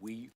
we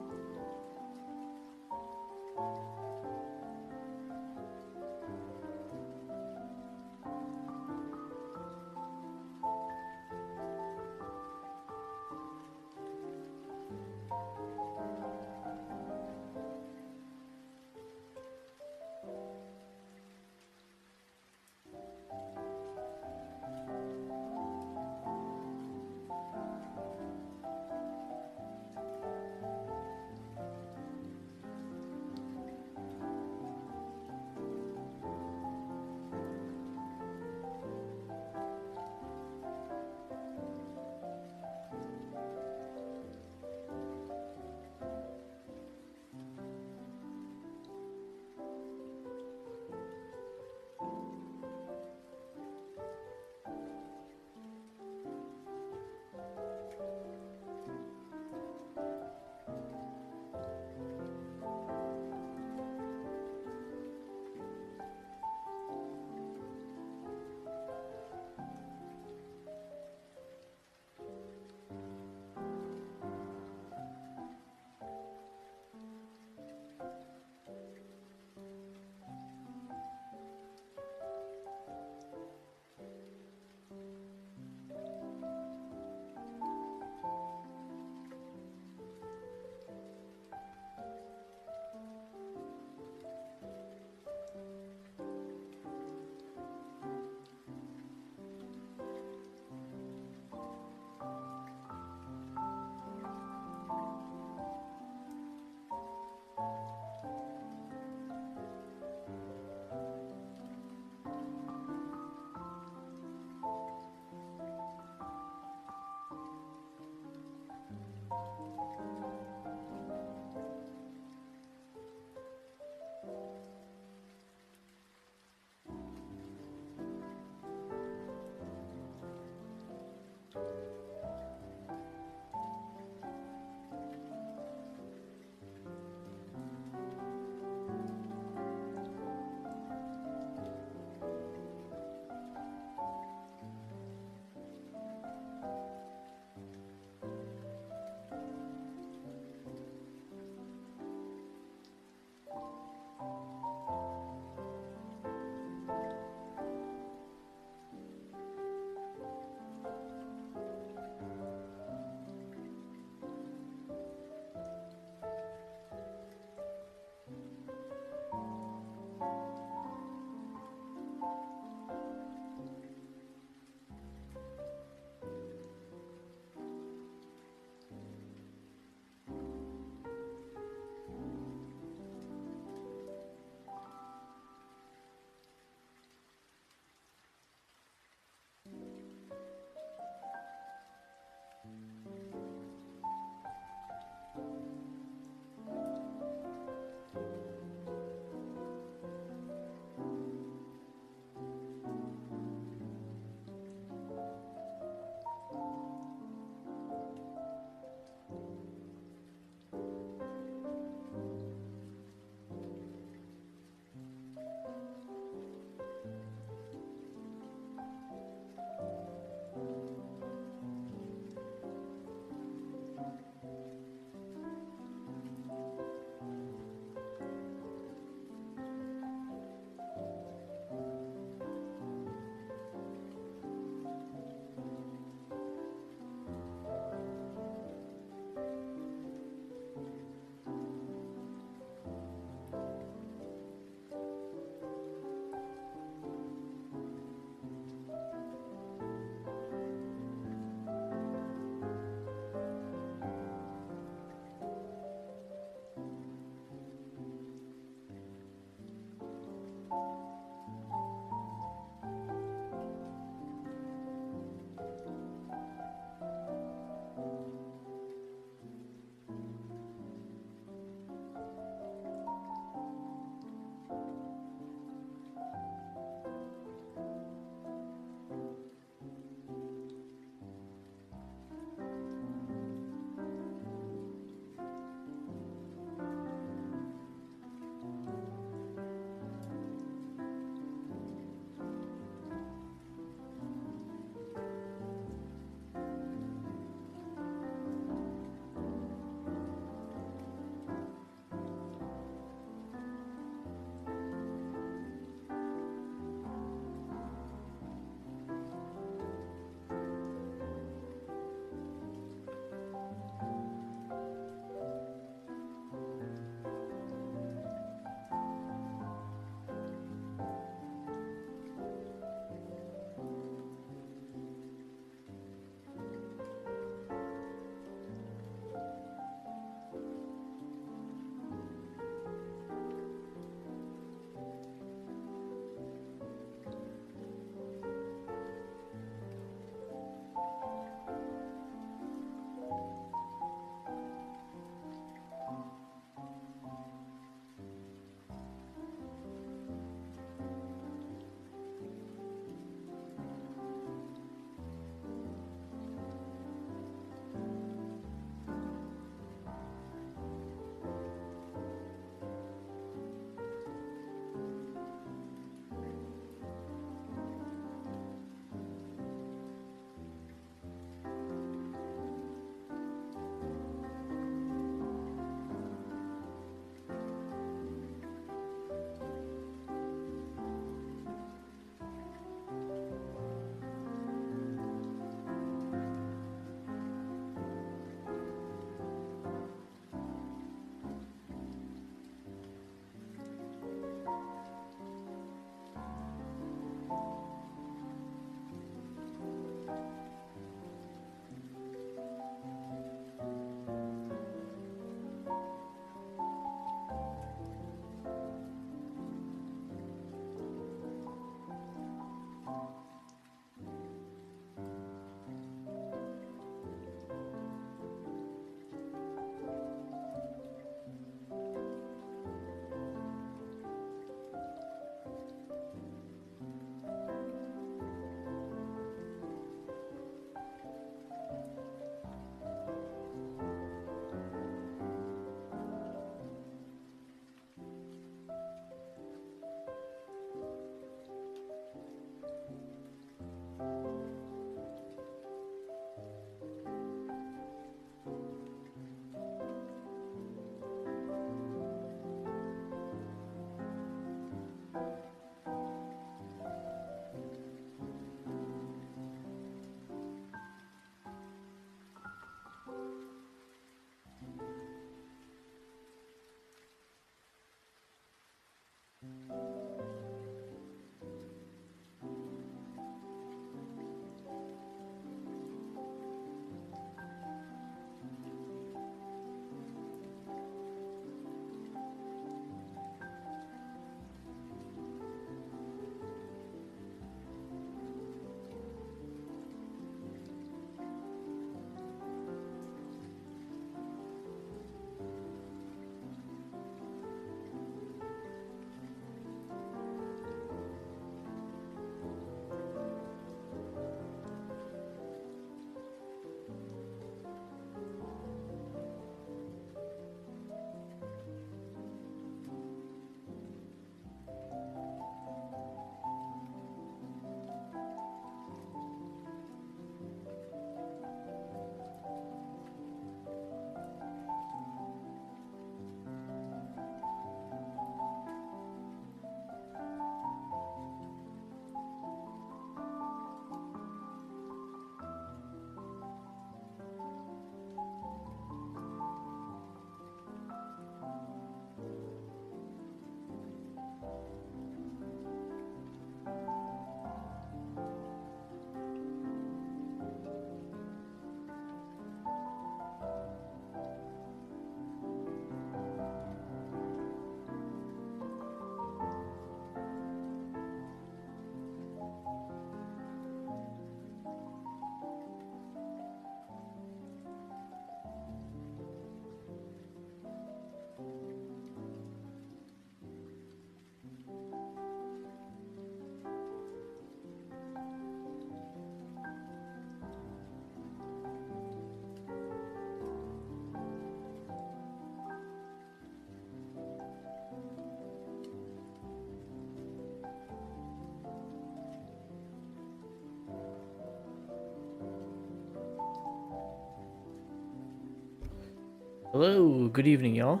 Hello, good evening, y'all.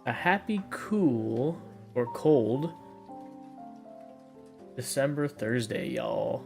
A happy, cool, or cold December Thursday, y'all.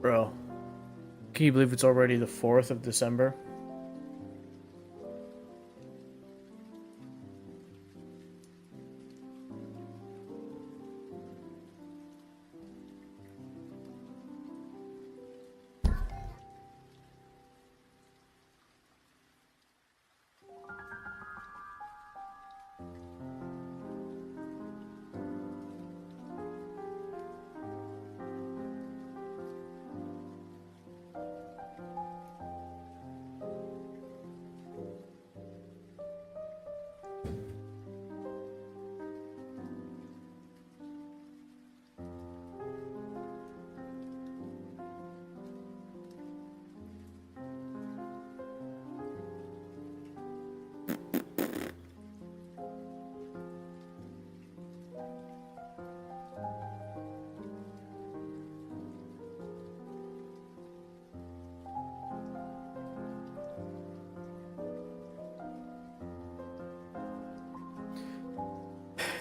Bro, can you believe it's already the 4th of December?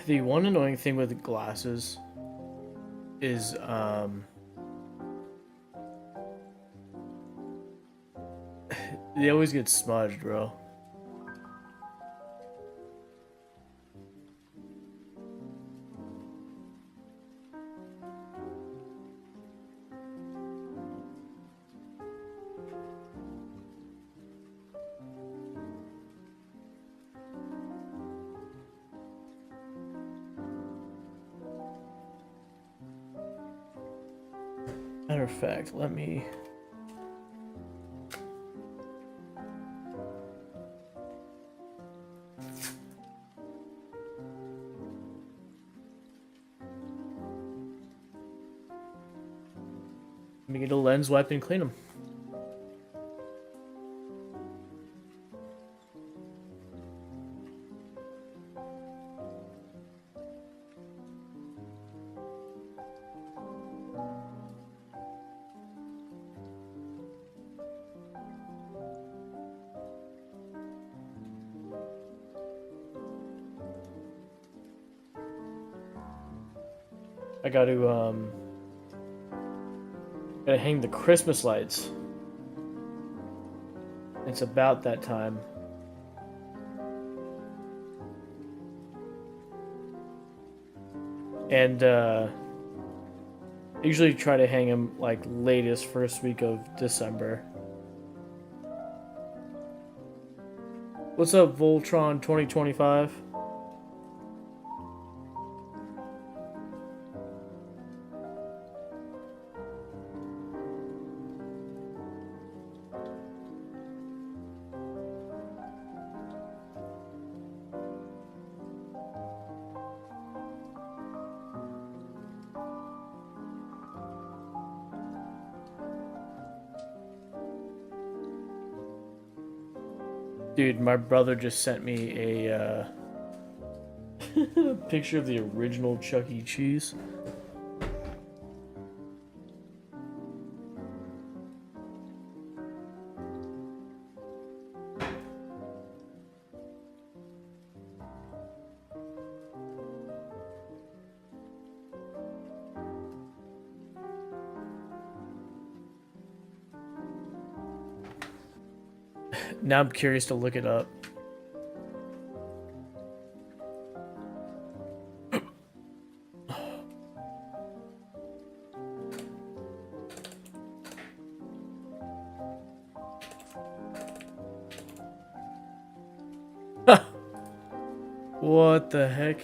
The one annoying thing with glasses is, they always get smudged, bro. Matter of fact, let me... Let me get a lens wipe and clean them. I gotta hang the Christmas lights. It's about that time. And, I usually try to hang them, like, latest first week of December. What's up, Voltron 2025? Dude, my brother just sent me a picture of the original Chuck E. Cheese. Now I'm curious to look it up. What the heck?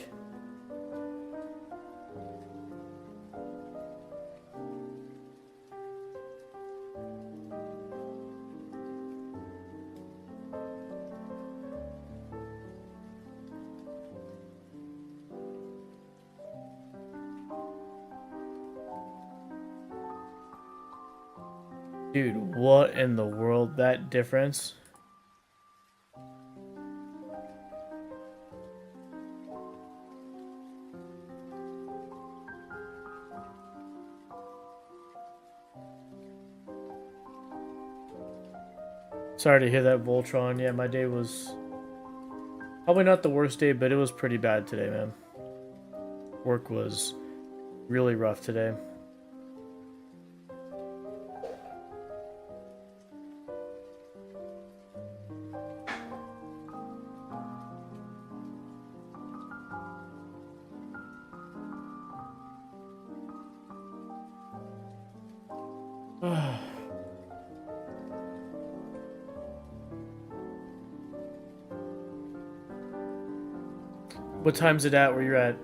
Dude, what in the world? That difference? Sorry to hear that, Voltron. Yeah, my day was probably not the worst day, but it was pretty bad today, man. Work was really rough today. What time's it at where you're at,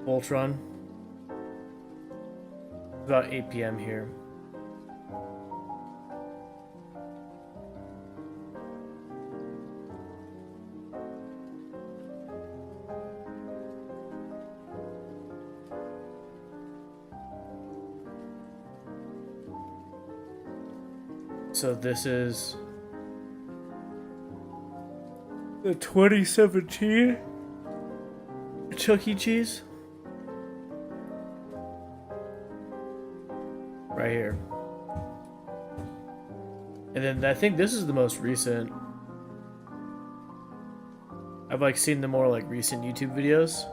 Voltron? About 8 p.m. here. So this is the 2017 Chuck E. Cheese. Right here. And then I think this is the most recent. I've like seen the more like recent YouTube videos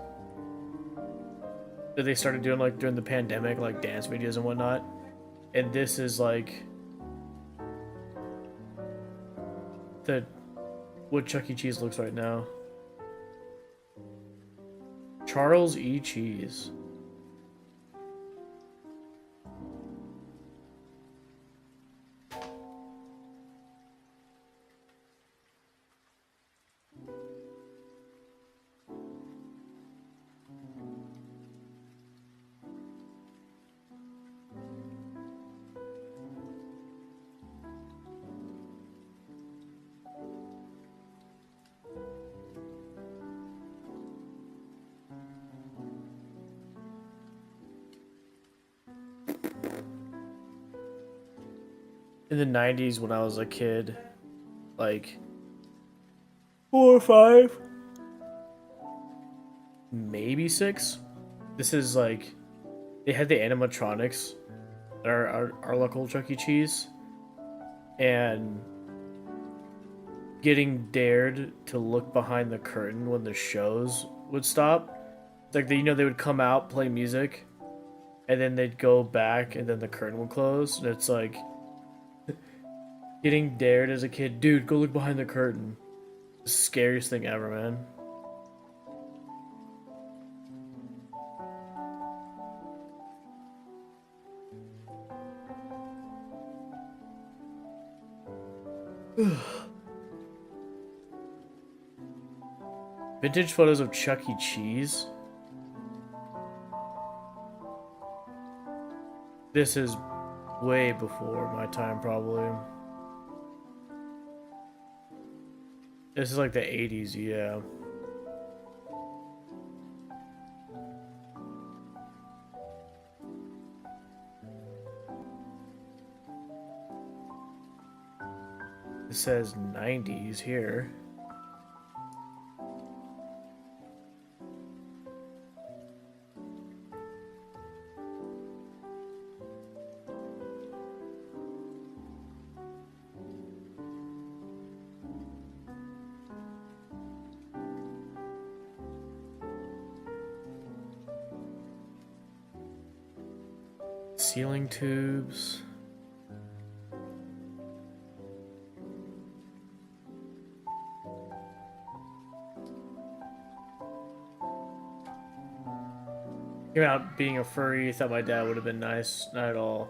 that they started doing like during the pandemic, like dance videos and whatnot. And this is like what Chuck E. Cheese looks right now. Charles E. Cheese. In the 90s when I was a kid, like 4 or 5, maybe 6. This is like they had the animatronics at our local Chuck E. Cheese, and getting dared to look behind the curtain when the shows would stop. It's like they would come out, play music, and then they'd go back, and then the curtain would close, and it's like getting dared as a kid, dude, go look behind the curtain. The scariest thing ever, man. Vintage photos of Chuck E. Cheese. This is way before my time, probably. This is like the 80s, yeah. It says 90s here. Ceiling tubes. About being a furry, thought my dad would have been nice. Not at all.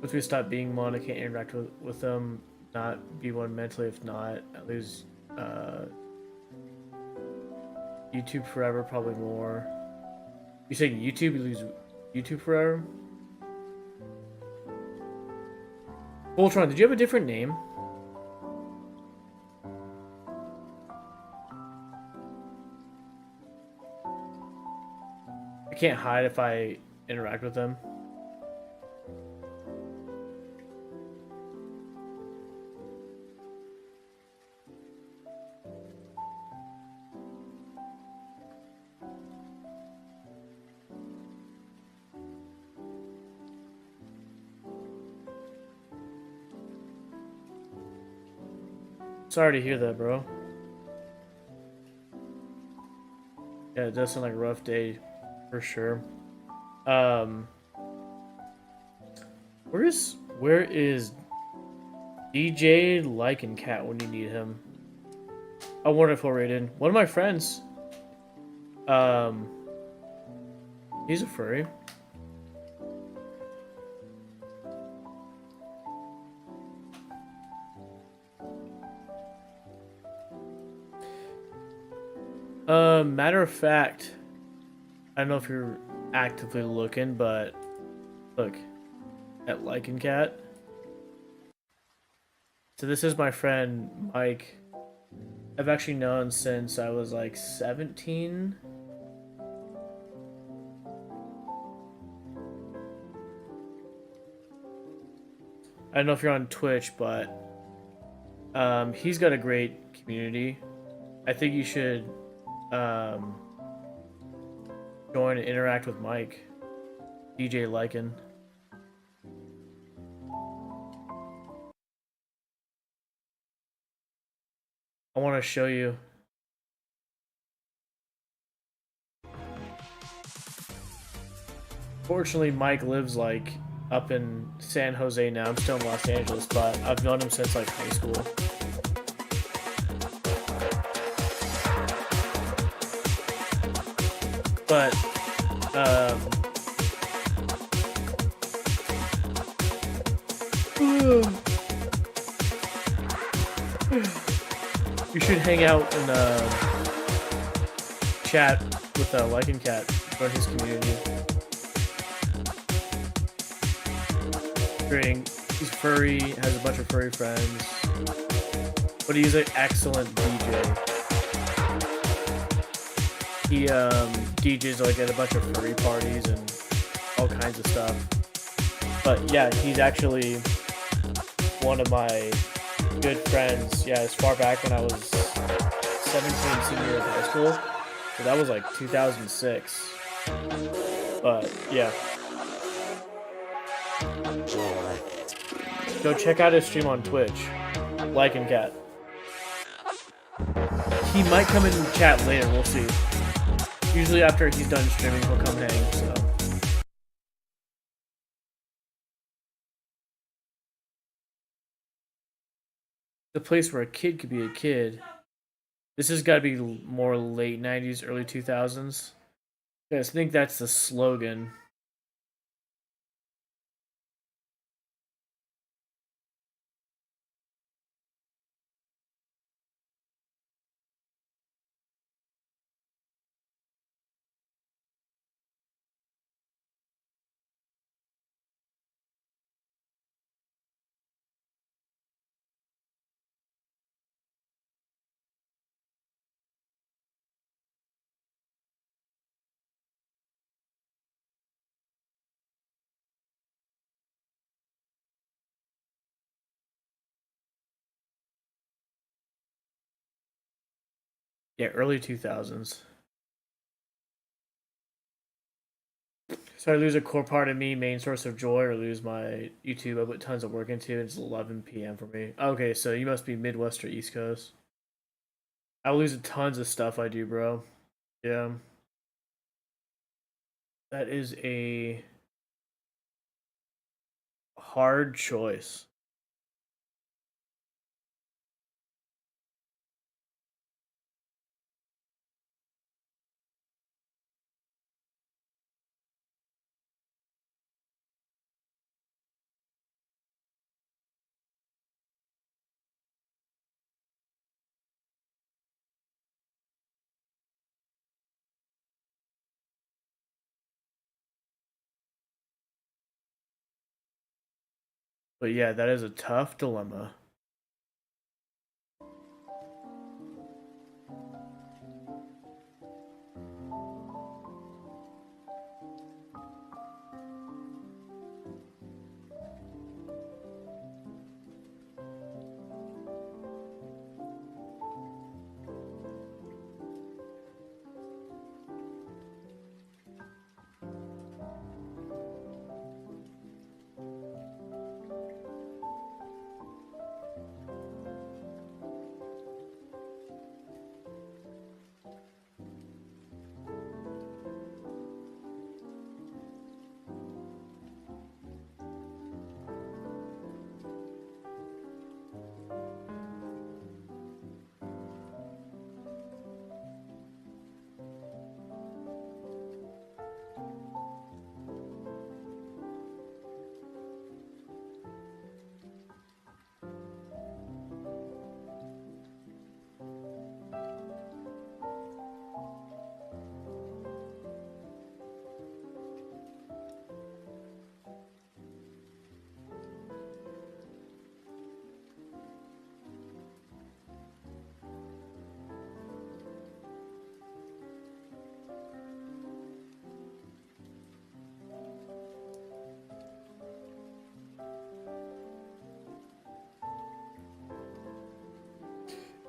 Once we stop being one, I can't interact with them. Not be one mentally. If not, at least YouTube forever, probably more. You saying YouTube, you lose YouTube forever? Voltron, did you have a different name? I can't hide if I interact with them. Sorry to hear that, bro. Yeah, it does sound like a rough day, for sure. Um, where is DJ Lycan Cat when you need him? A wonderful rated. One of my friends, um, he's a furry. Matter of fact, I don't know if you're actively looking, but look at Lycan Cat. So this is my friend Mike. I've actually known since I was like 17. I don't know if you're on Twitch, but he's got a great community. I think you should um, join and interact with Mike, DJ Lycan. I want to show you. Fortunately, Mike lives like up in San Jose now. I'm still in Los Angeles, but I've known him since like high school. But you should hang out and chat with Lycan Cat, join his community. He's furry, has a bunch of furry friends, but he's an excellent DJ. He DJs like at a bunch of furry parties and all kinds of stuff. But yeah, he's actually one of my good friends. Yeah, as far back when I was 17, senior year of high school. So that was like 2006. But yeah. Go check out his stream on Twitch. Lycan Cat. He might come in and chat later, we'll see. Usually after he's done streaming, he'll come hang, so. The place where a kid could be a kid. This has got to be more late 90s, early 2000s. I think that's the slogan. Yeah, early 2000s. So I lose a core part of me, main source of joy, or lose my YouTube I put tons of work into. It's 11 p.m. for me. Okay, so you must be Midwest or East Coast. I lose tons of stuff I do, bro. Yeah. That is a hard choice. But yeah, that is a tough dilemma.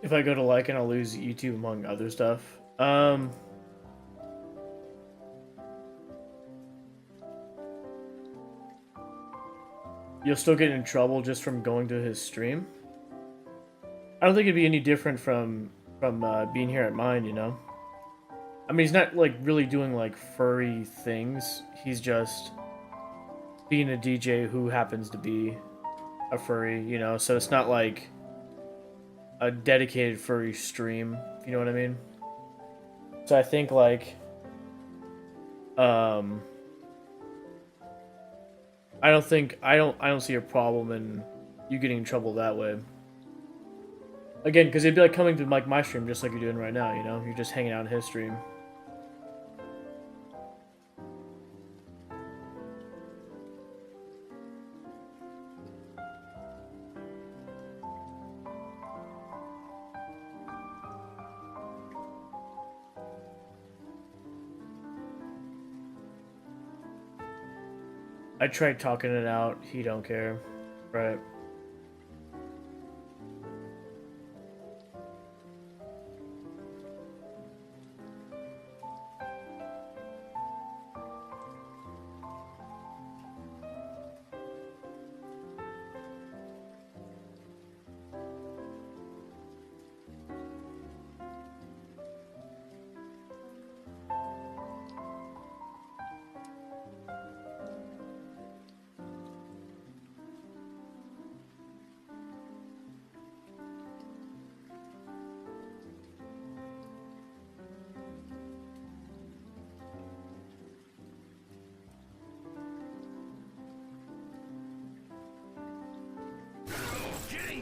If I go to like and I'll lose YouTube among other stuff. You'll still get in trouble just from going to his stream. I don't think it'd be any different from being here at mine, you know. I mean, he's not like really doing like furry things. He's just being a DJ who happens to be a furry, you know. So it's not like a dedicated furry stream, if you know what I mean. So I think like I don't see a problem in you getting in trouble that way. Again, because it'd be like coming to like my stream just like you're doing right now, you know? You're just hanging out in his stream. I tried talking it out. He don't care. Right.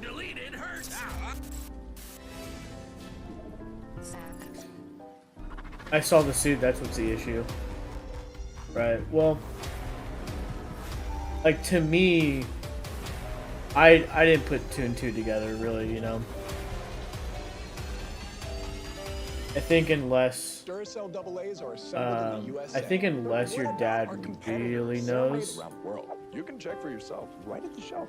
Deleted hurts. I saw the suit, that's what's the issue. Right, well, like to me, I didn't put two and two together really, you know. I think unless I think unless your dad really knows, you can check for yourself right at the shelf.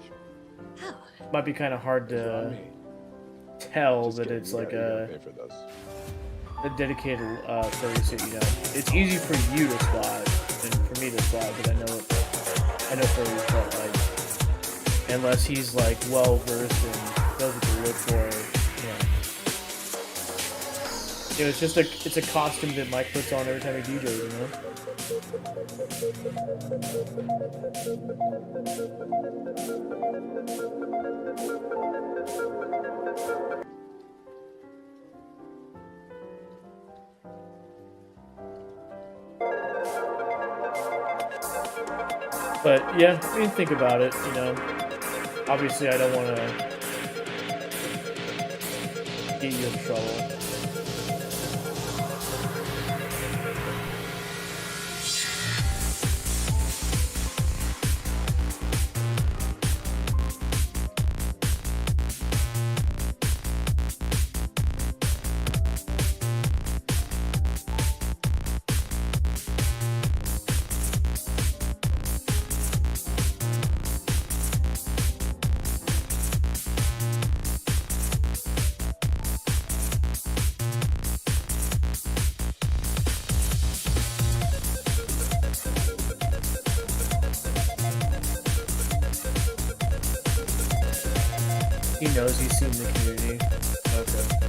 might be kind of hard to tell that it's like a dedicated furry suit, you know. It's easy for you to spot and for me to spot, but I know furries, but like unless he's like well versed and knows what to look for, you know, it's a costume that Mike puts on every time he DJs, you know. But yeah, I mean, think about it, you know. Obviously, I don't want to get you in trouble. He knows he's seen the community. Okay.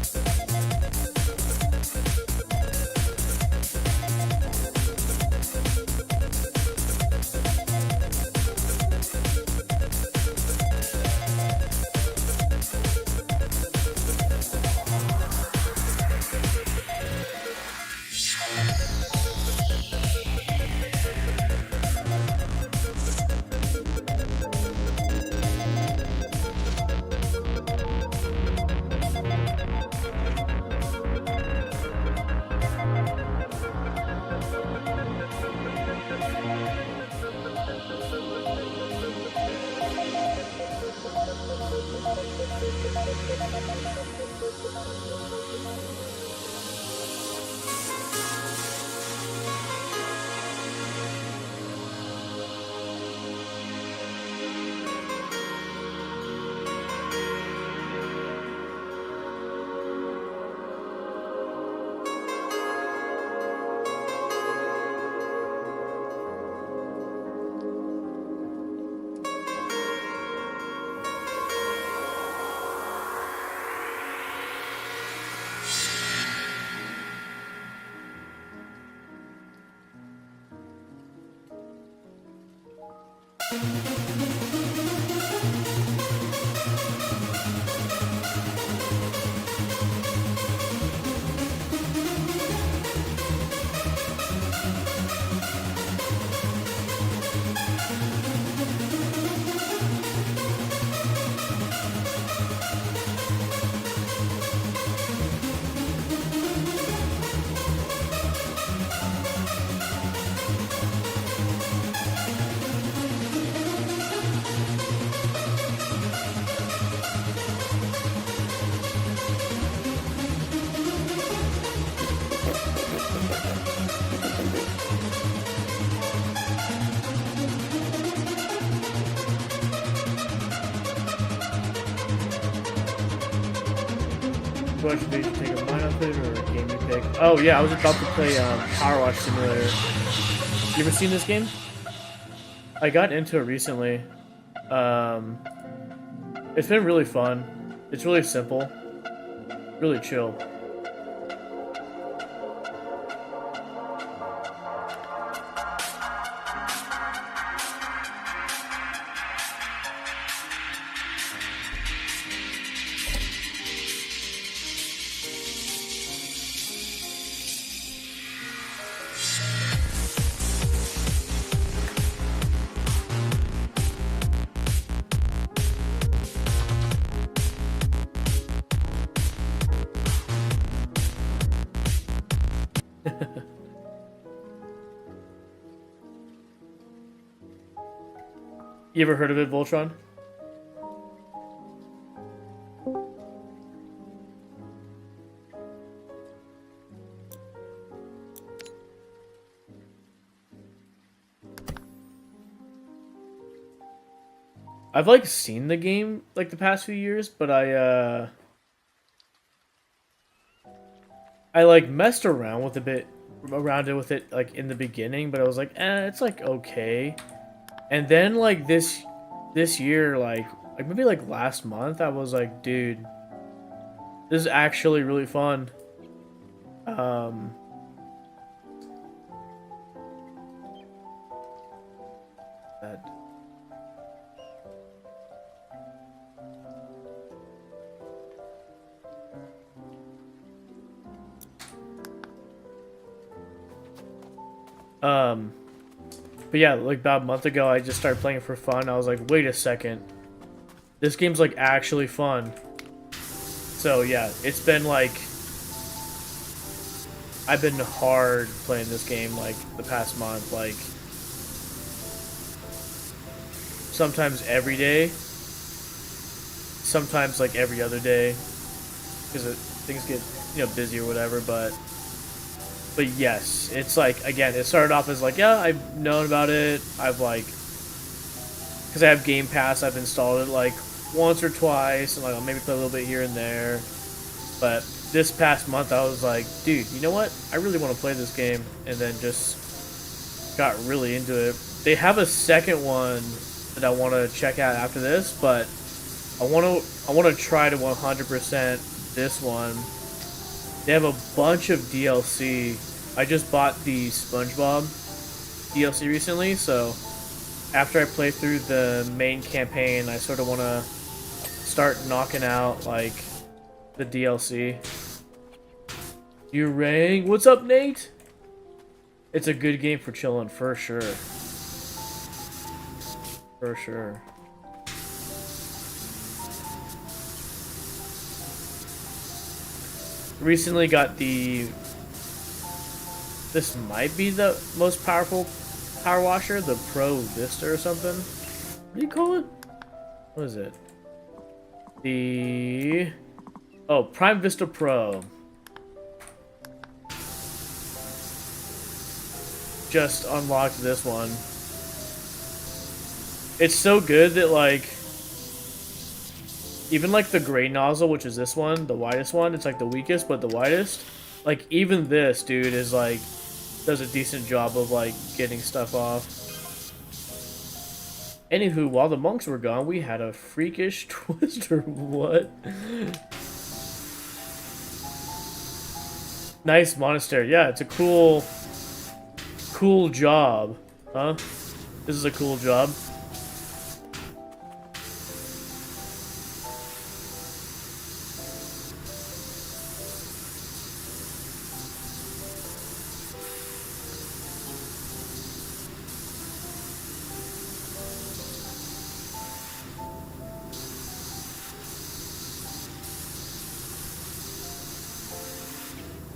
What should you take a mine off it or a game you pick? Oh yeah, I was about to play Power Wash Simulator. You ever seen this game? I got into it recently. It's been really fun. It's really simple. Really chill. You ever heard of it, Voltron? I've like seen the game like the past few years, but I like messed around with it like in the beginning, but I was like, it's like okay. And then like this year, like maybe like last month, I was like, dude, this is actually really fun. But yeah, like about a month ago, I just started playing it for fun. I was like, wait a second, this game's like actually fun. So yeah, it's been like, I've been hard playing this game like the past month, like sometimes every day, sometimes like every other day, because things get, busy or whatever, but yes, it's like, again, it started off as like, yeah, I've known about it. I've like, because I have Game Pass, I've installed it like once or twice, and like I'll maybe play a little bit here and there. But this past month, I was like, dude, you know what? I really want to play this game, and then just got really into it. They have a second one that I want to check out after this, but I wanna try to 100% this one. They have a bunch of DLC. I just bought the SpongeBob DLC recently, so after I play through the main campaign, I sort of want to start knocking out, like, the DLC. You rang? What's up, Nate? It's a good game for chilling, for sure. For sure. Recently got the... This might be the most powerful power washer, the Pro Vista or something. What do you call it? What is it? The... Oh, Prime Vista Pro. Just unlocked this one. It's so good that, like, even like the gray nozzle, which is this one, the widest one, it's like the weakest but the widest. Like, even this dude is like, does a decent job of like getting stuff off. Anywho, while the monks were gone, we had a freakish twister. What? Nice monastery. Yeah, it's a cool job. Huh? This is a cool job.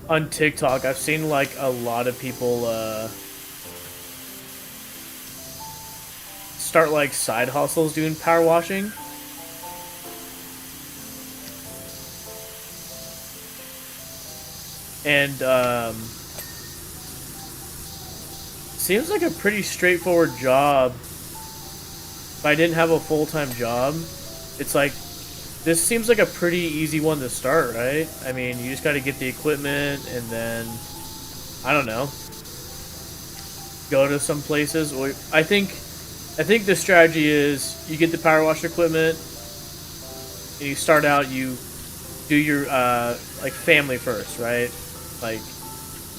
On TikTok, I've seen like a lot of people start like side hustles doing power washing. And seems like a pretty straightforward job. If I didn't have a full-time job, it's like, this seems like a pretty easy one to start, right? I mean, you just got to get the equipment and then, I don't know, go to some places. Or I think the strategy is you get the power wash equipment and you start out, you do your like family first, right? Like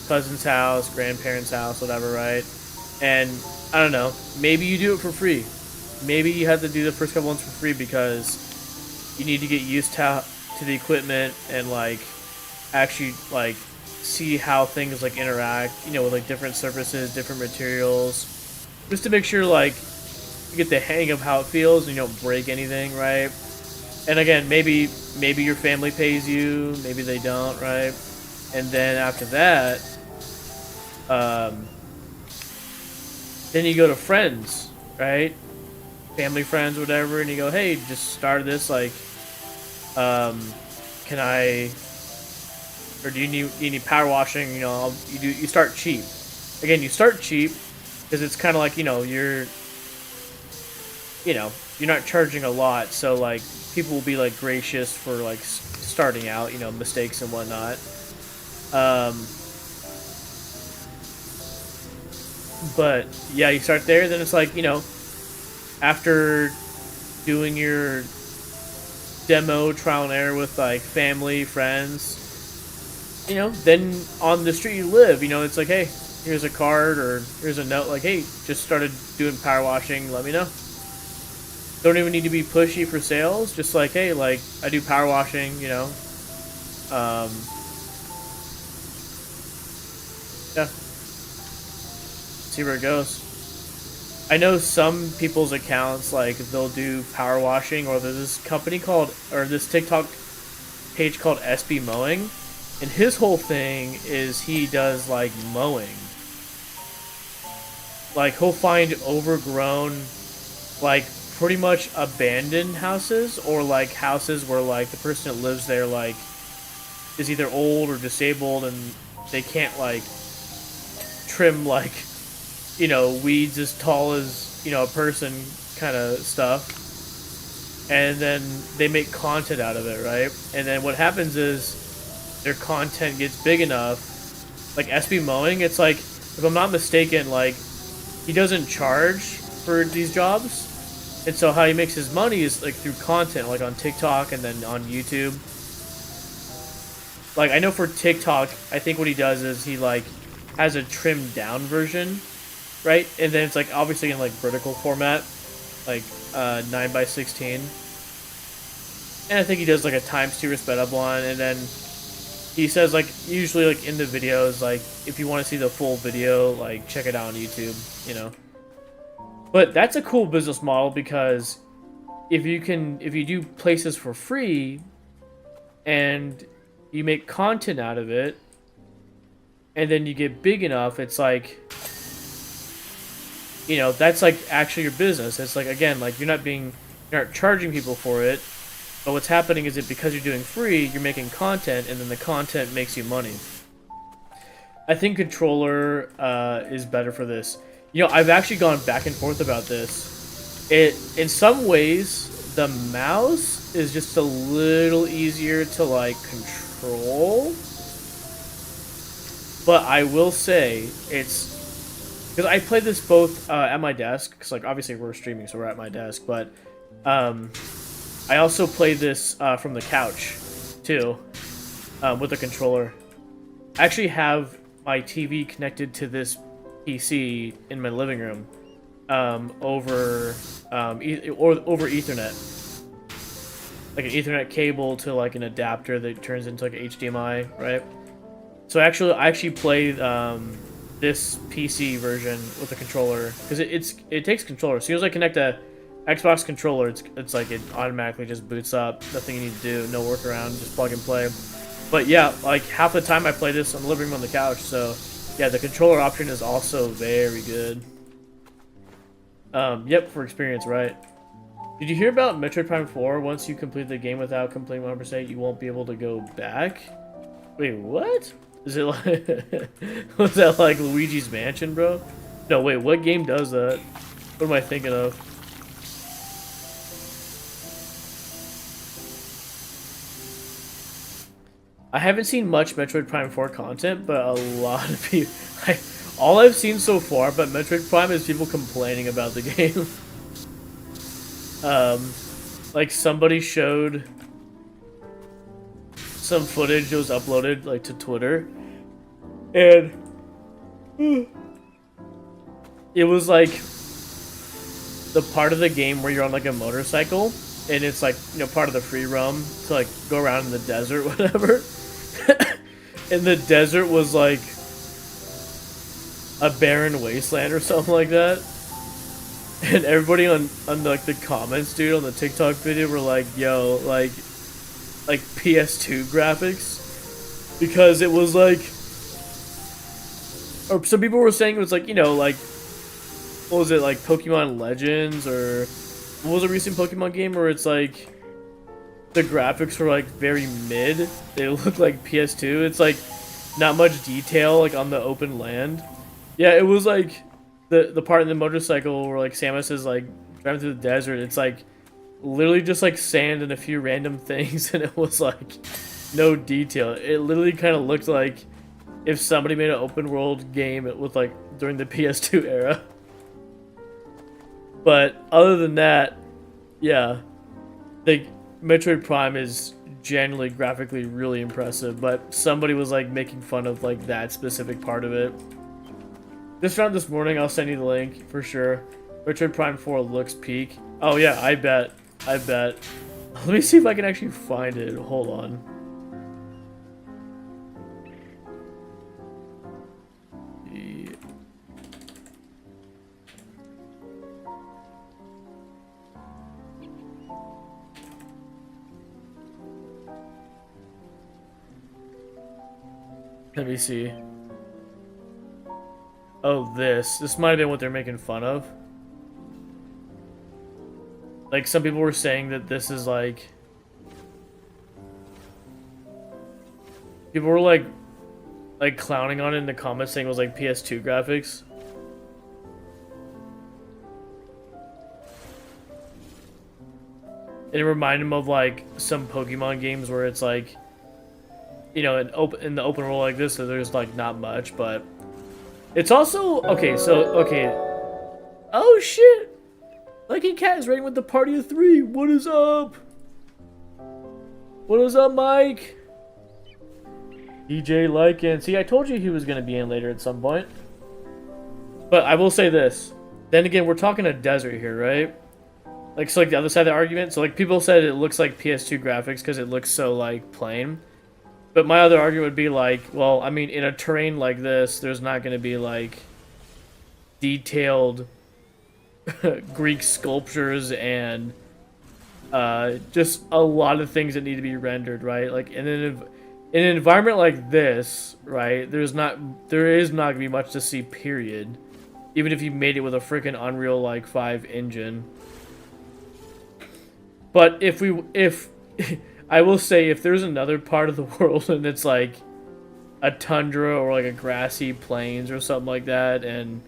cousin's house, grandparents' house, whatever, right? And I don't know, maybe you do it for free. Maybe you have to do the first couple ones for free because you need to get used to the equipment and like actually like see how things like interact, you know, with like different surfaces, different materials, just to make sure like you get the hang of how it feels and you don't break anything, right? And again, maybe your family pays you, maybe they don't, right? And then after that, then you go to friends, right? Family, friends, whatever, and you go, hey, just started this, like, can I, or do you need power washing? You know, you start cheap. Again, you start cheap because it's kind of like, you know, you're not charging a lot, so like people will be like gracious for like starting out, you know, mistakes and whatnot. But yeah, you start there, then it's like, you know, after doing your demo trial and error with like family, friends, you know, then on the street you live, you know, it's like, hey, here's a card or here's a note like, hey, just started doing power washing, let me know. Don't even need to be pushy for sales, just like, hey, like, I do power washing, you know. Yeah. See where it goes. I know some people's accounts, like, they'll do power washing, or there's this company called, or this TikTok page called SB Mowing, and his whole thing is he does, like, mowing. Like, he'll find overgrown, like, pretty much abandoned houses, or, like, houses where, like, the person that lives there, like, is either old or disabled, and they can't, like, trim, like, you know, weeds as tall as, you know, a person kind of stuff. And then they make content out of it, right? And then what happens is their content gets big enough. Like SB Mowing, it's like, if I'm not mistaken, like, he doesn't charge for these jobs. And so how he makes his money is like through content, like on TikTok and then on YouTube. Like I know for TikTok, I think what he does is he like has a trimmed down version, right? And then it's like obviously in like vertical format, like 9:16. And I think he does like a ×2 sped up one, and then he says like usually like in the videos, like if you want to see the full video, like check it out on YouTube, you know. But that's a cool business model because if you do places for free and you make content out of it and then you get big enough, it's like, you know, that's like actually your business. It's like, again, like you're not charging people for it, but what's happening is that because you're doing free, you're making content and then the content makes you money. I think controller is better for this. You know, I've actually gone back and forth about this. In some ways, the mouse is just a little easier to like control. But I will say it's because I played this both at my desk, because like obviously we're streaming, so we're at my desk. But I also played this from the couch too, with a controller. I actually have my TV connected to this PC in my living room over Ethernet, like an Ethernet cable to like an adapter that turns into like HDMI, right? So I actually played this PC version with a controller because it takes controller. As soon as I connect a Xbox controller, it's like it automatically just boots up. Nothing you need to do, no workaround, just plug and play. But yeah, like half the time I play this on the living room on the couch, so yeah, the controller option is also very good. Yep, for experience, right? Did you hear about Metroid Prime 4? Once you complete the game without completing 100%, you won't be able to go back? Wait, what? Is it like... was that like Luigi's Mansion, bro? No, wait, what game does that? What am I thinking of? I haven't seen much Metroid Prime 4 content, but a lot of people... all I've seen so far about Metroid Prime is people complaining about the game. Like somebody showed some footage that was uploaded like to Twitter, and it was like the part of the game where you're on like a motorcycle, and it's like, you know, part of the free roam to like go around in the desert, whatever. And the desert was like a barren wasteland or something like that. And everybody on like the comments, dude, on the TikTok video were like, yo, like PS2 graphics, because it was like, or some people were saying it was like, you know, like, what was it, like Pokemon Legends, or what was a recent Pokemon game where it's like the graphics were like very mid, they look like PS2, it's like not much detail like on the open land. Yeah, it was like the part in the motorcycle where like Samus is like driving through the desert, it's like literally just like sand and a few random things, and it was like no detail. It literally kind of looked like if somebody made an open world game with like during the PS2 era. But other than that, yeah, the Metroid Prime is generally graphically really impressive, but somebody was like making fun of like that specific part of it. Just found this morning, I'll send you the link for sure. Metroid Prime 4 looks peak. Oh yeah, I bet. Let me see if I can actually find it. Hold on. Let me see. Oh, this might have been what they're making fun of. Like, some people were saying that this is like... People were like clowning on it in the comments, saying it was like PS2 graphics. And it reminded them of like some Pokemon games where it's like, you know, in the open world like this, so there's like not much, but it's also okay. So okay, oh shit! Lucky Cat is raiding with the party of 3. What is up? What is up, Mike? DJ Lycan. See, I told you he was going to be in later at some point. But I will say this. Then again, we're talking a desert here, right? Like, so like the other side of the argument. So like people said it looks like PS2 graphics because it looks so like plain. But my other argument would be like, well, I mean, in a terrain like this, there's not going to be like detailed Greek sculptures and just a lot of things that need to be rendered, right? Like in an environment like this, right? There is not gonna be much to see, period. Even if you made it with a freaking Unreal like 5 engine. But if I will say, if there's another part of the world and it's like a tundra or like a grassy plains or something like that, and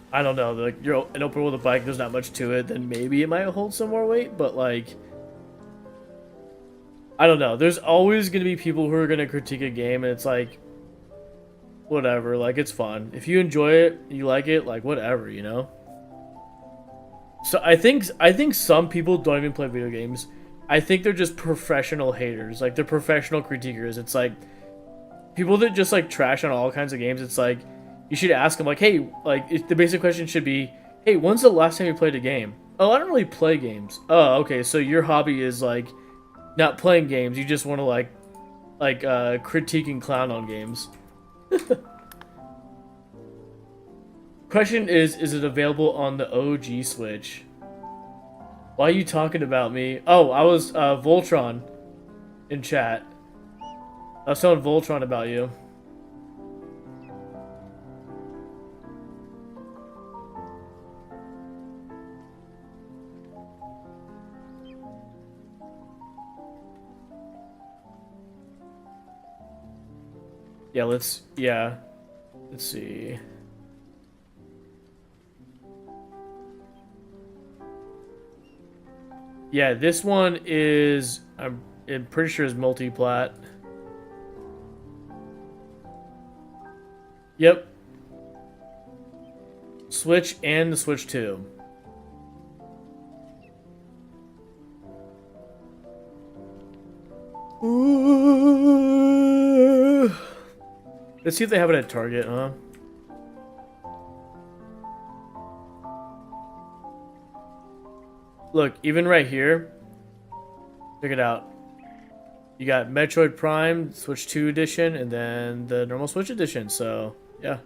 I don't know, like you're an open world with a bike, there's not much to it, then maybe it might hold some more weight, but like, I don't know. There's always going to be people who are going to critique a game, and it's like, whatever, like, it's fun. If you enjoy it, you like it, like, whatever, you know? So I think some people don't even play video games. I think they're just professional haters. Like, they're professional critiquers. It's like, people that just, like, trash on all kinds of games, it's like, you should ask them, like, hey, like, the basic question should be, hey, when's the last time you played a game? Oh, I don't really play games. Oh, okay, so your hobby is, like, not playing games. You just want to, like, critique and clown on games. Question is it available on the OG Switch? Why are you talking about me? Oh, I was, Voltron in chat. I was telling Voltron about you. Let's see. Yeah, this one is, I'm pretty sure is multi-plat. Yep. Switch and the Switch 2. Let's see if they have it at Target, huh? Look, even right here, check it out. You got Metroid Prime, Switch 2 edition, and then the normal Switch edition, so, yeah.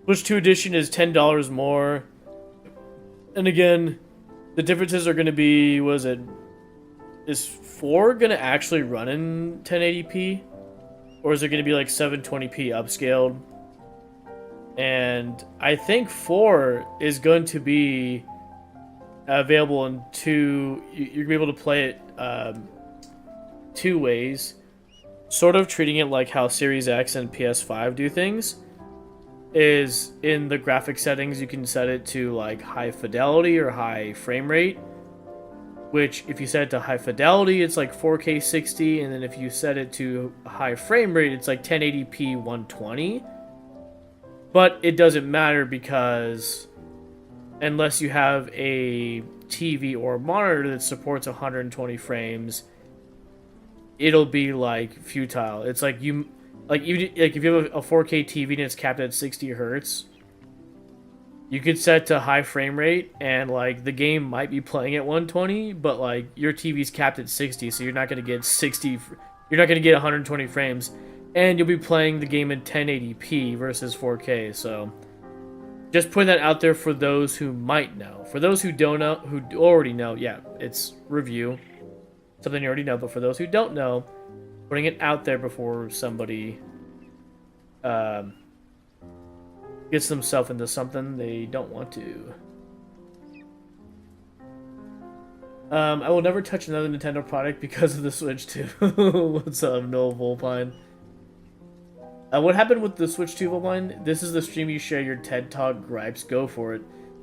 Switch 2 edition is $10 more. And again, the differences are going to be, what is it? Is 4 going to actually run in 1080p? Or is it going to be like 720p upscaled? And I think 4 is going to be available in two. You're going to be able to play it 2 ways. Sort of treating it like how Series X and PS5 do things. Is in the graphic settings, you can set it to like high fidelity or high frame rate. Which, if you set it to high fidelity, it's like 4K 60, and then if you set it to high frame rate, it's like 1080p 120. But it doesn't matter because unless you have a TV or monitor that supports 120 frames, it'll be like futile. It's like if you have a 4K TV and it's capped at 60 hertz. You could set to high frame rate, and like the game might be playing at 120, but like your TV's capped at 60, so you're not gonna get 60. You're not gonna get 120 frames, and you'll be playing the game in 1080p versus 4K. So, just putting that out there for those who might know. For those who don't know, who already know, yeah, it's review, something you already know. But for those who don't know, putting it out there before somebody gets themselves into something they don't want to. I will never touch another Nintendo product because of the Switch 2. What's up, Noel Volpine? What happened with the Switch 2, Volpine? This is the stream you share your TED Talk gripes. Go for it.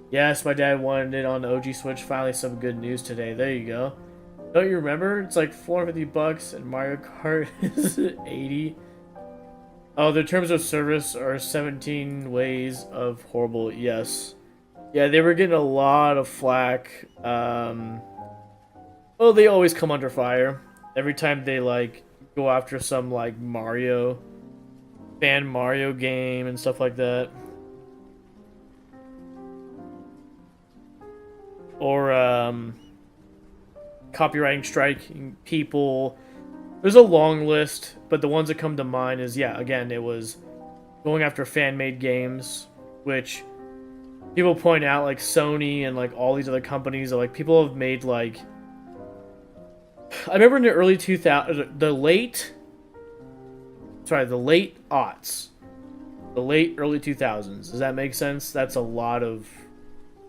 Yes, my dad wanted it on the OG Switch. Finally, some good news today. There you go. Don't you remember? It's like $450 and Mario Kart is 80. Oh, the terms of service are 17 ways of horrible. Yes. Yeah, they were getting a lot of flack. Well, they always come under fire every time they like go after some like Mario game and stuff like that. Or copywriting striking people. There's a long list, but the ones that come to mind is, yeah, again, it was going after fan-made games, which people point out, like Sony and like all these other companies, are like people have made like, I remember in the early 2000s, the late aughts, the late early 2000s. Does that make sense? That's a lot of,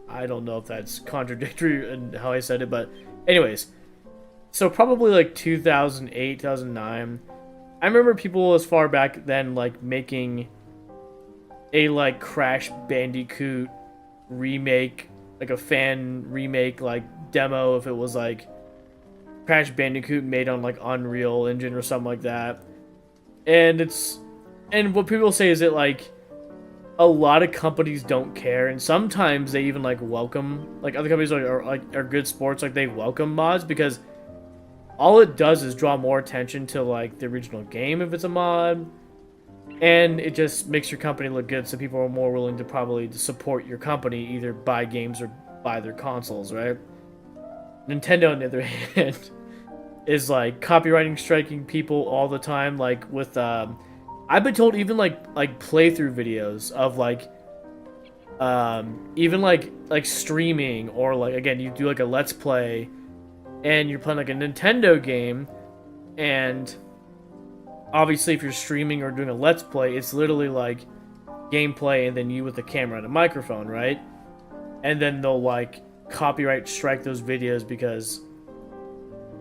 I don't know if that's contradictory in how I said it, but anyways, so probably like 2008, 2009. I remember people as far back then like making a like Crash Bandicoot remake, like a fan remake, like demo, if it was like Crash Bandicoot made on like Unreal Engine or something like that. And what people say is that like a lot of companies don't care, and sometimes they even like welcome, like other companies are good sports, like they welcome mods, because all it does is draw more attention to like the original game if it's a mod, and it just makes your company look good, so people are more willing to probably support your company, either buy games or buy their consoles, right? Nintendo, on the other hand, is like copywriting striking people all the time, like with I've been told even like playthrough videos of like even like streaming, or like, again, you do like a let's play and you're playing like a Nintendo game, and obviously if you're streaming or doing a let's play, it's literally like gameplay and then you with the camera and a microphone, right? And then they'll like copyright strike those videos because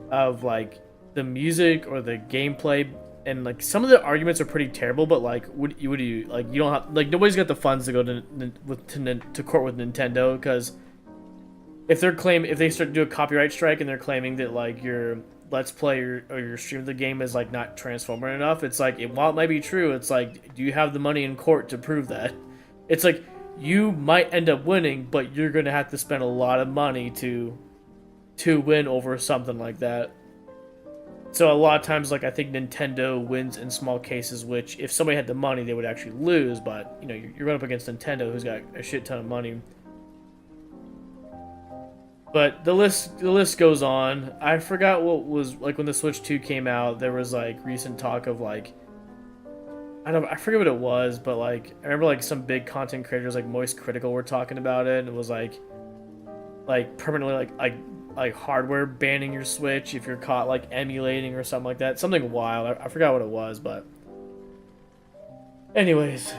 of like the music or the gameplay, and like some of the arguments are pretty terrible, but like what do you like, you don't have, like, nobody's got the funds to go to court with Nintendo, because if they start to do a copyright strike and they're claiming that like your let's play or your stream of the game is like not transformer enough, it's like, while it might be true, it's like, do you have the money in court to prove that? It's like, you might end up winning, but you're gonna have to spend a lot of money to win over something like that. So a lot of times, like, I think Nintendo wins in small cases, which if somebody had the money, they would actually lose. But you know, you're going up against Nintendo, who's got a shit ton of money. But the list goes on. I forgot what was like when the Switch 2 came out. There was like recent talk of like, I forget what it was, but like I remember like some big content creators like Moist Critical were talking about it, and it was like permanently like hardware banning your Switch if you're caught like emulating or something like that. Something wild. I forgot what it was, but anyways.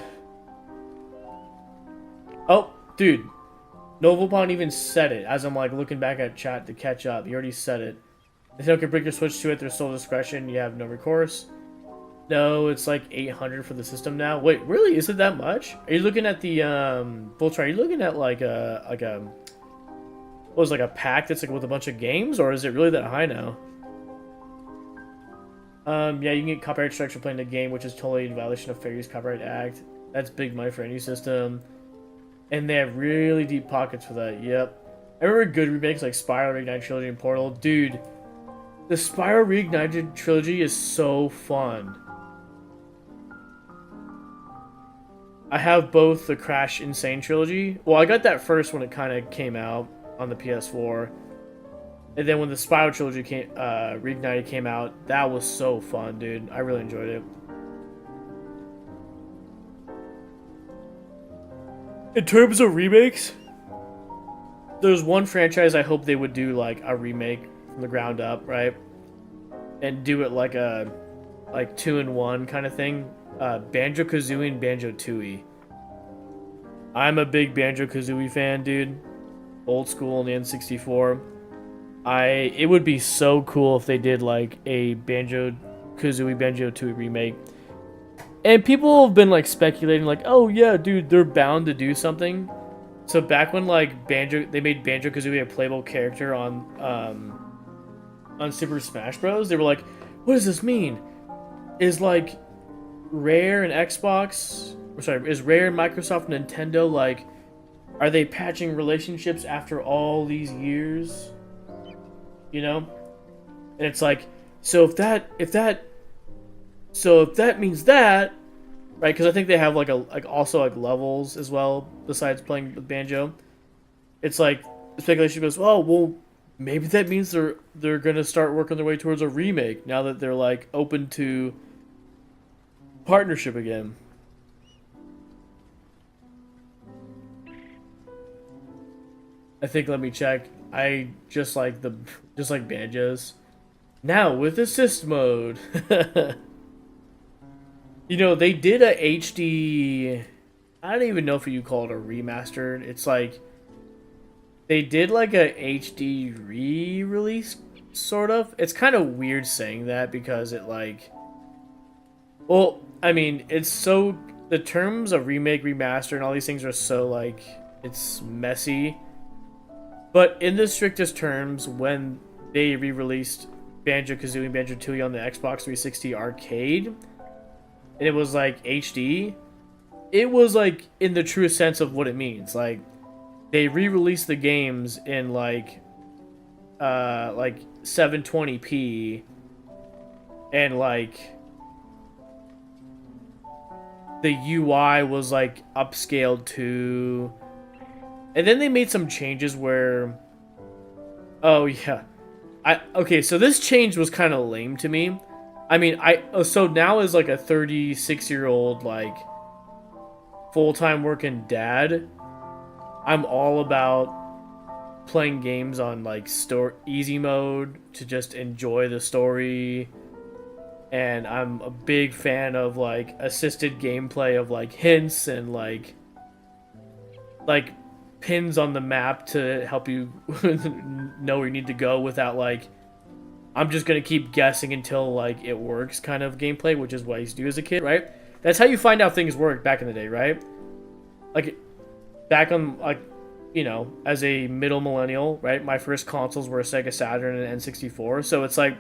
Oh, dude. Novelpon even said it as I'm like looking back at chat to catch up. He already said it. Nintendo can bring your Switch to it, their sole discretion. You have no recourse. No, it's like 800 for the system now. Wait, really? Is it that much? Are you looking at the Voltron? Are you looking at like a what was like a pack that's like with a bunch of games, or is it really that high now? Yeah, you can get copyright strikes for playing the game, which is totally in violation of Fair Use Copyright Act. That's big money for any system, and they have really deep pockets for that. Yep, I remember good remakes like Spyro, Reignited Trilogy, and Portal. Dude, the Spyro Reignited Trilogy is so fun. I have both the Crash Insane Trilogy. Well, I got that first when it kind of came out on the PS4, and then when the Spyro Trilogy Reignited came out, that was so fun, dude. I really enjoyed it. In terms of remakes, there's one franchise I hope they would do like a remake from the ground up, right? And do it like a 2-in-1 kind of thing. Banjo-Kazooie and Banjo-Tooie. I'm a big Banjo-Kazooie fan, dude. Old school on the N64. It would be so cool if they did like a Banjo-Kazooie, Banjo-Tooie remake. And people have been like speculating like, oh yeah, dude, they're bound to do something. So back when like they made Banjo-Kazooie a playable character on Super Smash Bros, they were like, what does this mean? Is like Rare and Xbox, is Rare and Microsoft and Nintendo like Are they patching relationships after all these years? You know? And it's like, so if that means that, right? Because I think they have also levels as well besides playing with banjo. It's like speculation goes, oh well, maybe that means they're gonna start working their way towards a remake now that they're like open to partnership again. I think, let me check. I just like banjos. Now with assist mode. You know, they did a HD, I don't even know if you call it a remastered. It's like they did like a HD re-release sort of. It's kind of weird saying that because it like, well, I mean, it's so, the terms of remake, remaster, and all these things are so like, it's messy. But in the strictest terms, when they re-released Banjo-Kazooie and Banjo-Tooie on the Xbox 360 arcade, and it was like HD, it was like in the truest sense of what it means. Like they re-released the games in like 720p, and like the UI was like upscaled too. And then they made some changes where, oh yeah, okay, so this change was kind of lame to me. I mean, so now as like a 36-year-old like full-time working dad, I'm all about playing games on like easy mode to just enjoy the story. And I'm a big fan of like assisted gameplay of like hints and like pins on the map to help you know where you need to go without like, I'm just gonna keep guessing until like it works kind of gameplay, which is what I used to do as a kid, right? That's how you find out things work back in the day, right? Like back on like, you know, as a middle millennial, right? My first consoles were a Sega Saturn and an N64, so it's like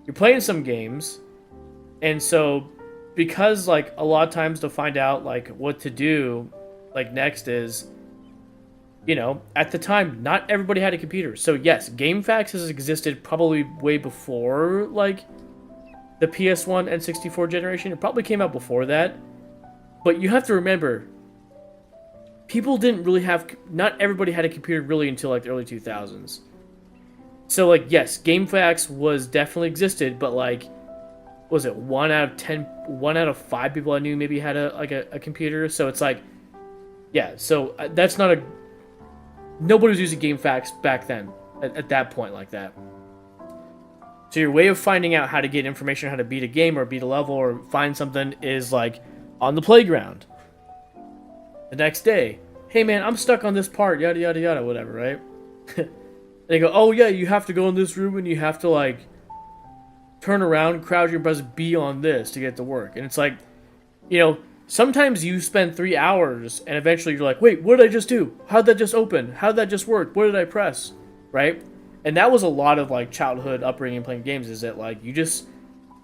you're playing some games, and so because like a lot of times to find out like what to do like next is, you know, at the time, not everybody had a computer. So yes, GameFAQs has existed probably way before, like, the PS1 and 64 generation. It probably came out before that. But you have to remember, people didn't really have, not everybody had a computer really until, like, the early 2000s. So, like, yes, GameFAQs was definitely existed, but, like, was it 1 out of 10, 1 out of 5 people I knew maybe had a computer? So it's like, yeah, so that's not a, nobody was using GameFAQs back then, at that point like that. So your way of finding out how to get information on how to beat a game or beat a level or find something is like on the playground. The next day, hey man, I'm stuck on this part, yada yada yada, whatever, right? They go, oh yeah, you have to go in this room and you have to like turn around, crouch, and press B on this to get to work. And it's like, you know, sometimes you spend 3 hours and eventually you're like, wait, what did I just do? How'd that just open? How'd that just work? What did I press? Right? And that was a lot of like childhood upbringing playing games, is that like you just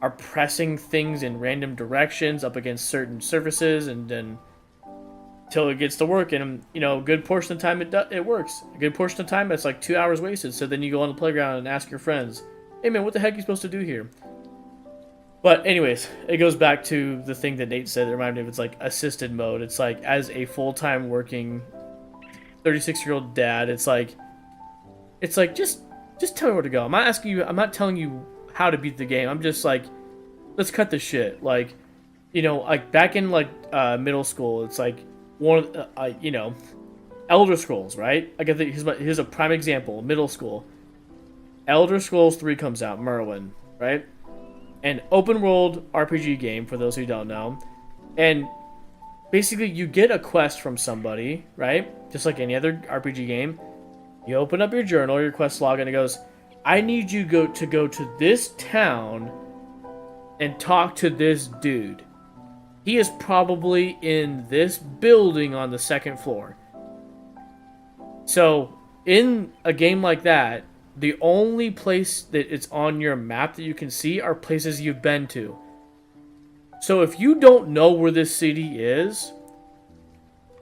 are pressing things in random directions up against certain surfaces, and then till it gets to work. And you know, a good portion of the time it works. A good portion of the time it's like 2 hours wasted. So then you go on the playground and ask your friends, hey man, what the heck are you supposed to do here? But anyways, it goes back to the thing that Nate said. It reminded me of, it's like assisted mode. It's like as a full-time working 36-year-old dad, it's like just tell me where to go. I'm not asking you. I'm not telling you how to beat the game. I'm just like, let's cut the shit. Like, you know, like back in like middle school, it's like one of you know, Elder Scrolls, right? Like I think here's a prime example. Middle school, Elder Scrolls 3 comes out, Merlin, right? An open world RPG game for those who don't know, and basically you get a quest from somebody, right? Just like any other RPG game. You open up your journal, your quest log, and it goes, I need you to go to this town and talk to this dude. He is probably in this building on the 2nd floor. So, in a game like that, the only place that it's on your map that you can see are places you've been to. So if you don't know where this city is,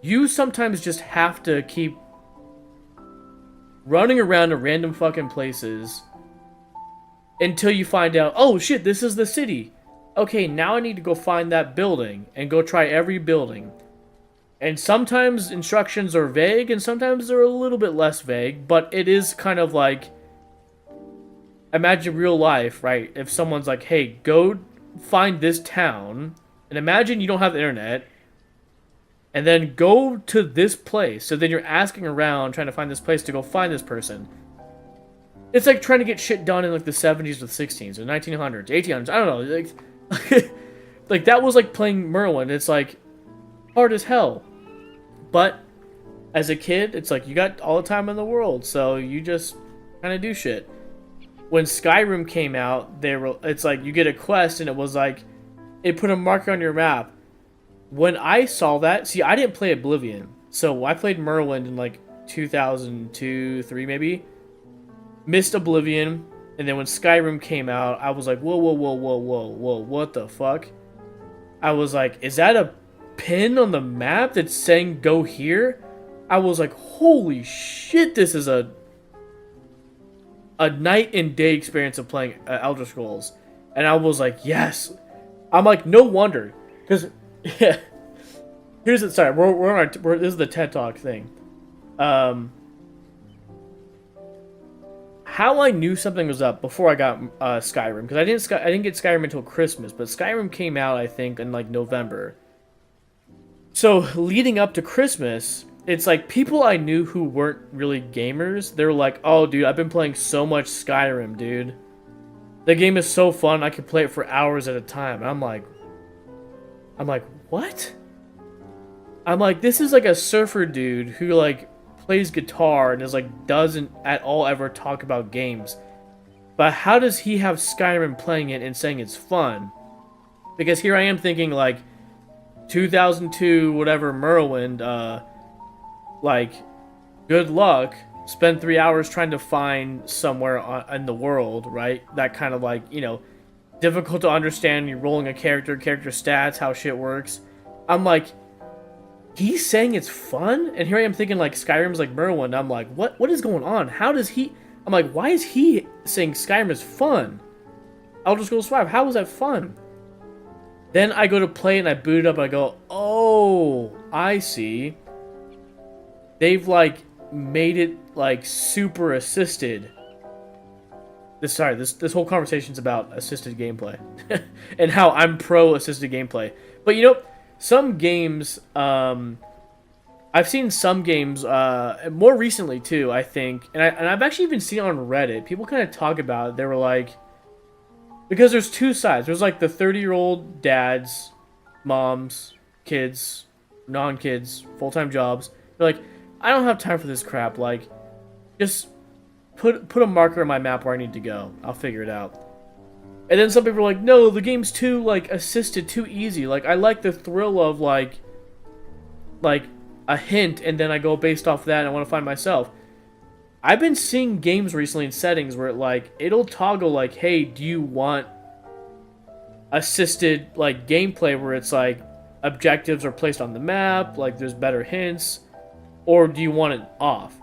you sometimes just have to keep running around to random fucking places until you find out, oh shit, this is the city. Okay, now I need to go find that building and go try every building. And sometimes instructions are vague and sometimes they're a little bit less vague, but it is kind of like, imagine real life, right? If someone's like, hey, go find this town, and imagine you don't have the internet, and then go to this place. So then you're asking around trying to find this place to go find this person. It's like trying to get shit done in like the 70s or the 60s or 1900s, 1800s. I don't know. Like, like that was like playing Merlin. It's like hard as hell. But as a kid, it's like you got all the time in the world, so you just kind of do shit. When Skyrim came out, it's like you get a quest and it was like it put a marker on your map. When I saw that, see, I didn't play Oblivion, so I played Morrowind in like 2002, 3 maybe. Missed Oblivion, and then when Skyrim came out, I was like, whoa, whoa, whoa, whoa, whoa, whoa, what the fuck? I was like, is that a pin on the map that's saying go here? I was like, holy shit, this is a night and day experience of playing Elder Scrolls. And I was like, yes. I'm like, no wonder, because yeah. Here's it. Sorry, this is the TED Talk thing. How I knew something was up before I got Skyrim, because I didn't get Skyrim until Christmas, but Skyrim came out I think in like November. So leading up to Christmas, it's like people I knew who weren't really gamers. They were like, "Oh, dude, I've been playing so much Skyrim, dude. The game is so fun. I could play it for hours at a time." And I'm like, what? I'm like, this is like a surfer dude who like plays guitar and is like doesn't at all ever talk about games. But how does he have Skyrim playing it and saying it's fun? Because here I am thinking like 2002 whatever Morrowind, like good luck. Spend 3 hours trying to find somewhere in the world, right? That kind of like, you know, difficult to understand. You're rolling a character stats, how shit works. I'm like, he's saying it's fun? And here I am thinking like Skyrim's like Morrowind. I'm like, what is going on? How does he... I'm like, why is he saying Skyrim is fun? Elder Scrolls 5, how is that fun? Then I go to play and I boot it up and I go, oh, I see. They've like made it like super assisted. This whole conversation's about assisted gameplay. And how I'm pro assisted gameplay. But you know, some games, I've seen some games, more recently too, I think, and I've actually even seen on Reddit, people kind of talk about it. They were like, because there's two sides. There's like the 30-year-old dads, moms, kids, non-kids, full-time jobs. They're like, I don't have time for this crap. Like, just put a marker on my map where I need to go. I'll figure it out. And then some people are like, no, the game's too, like, assisted, too easy. Like, I like the thrill of, like a hint, and then I go based off that and I want to find myself. I've been seeing games recently in settings where, like, it'll toggle, like, hey, do you want assisted, like, gameplay where it's, like, objectives are placed on the map, like, there's better hints, or do you want it off?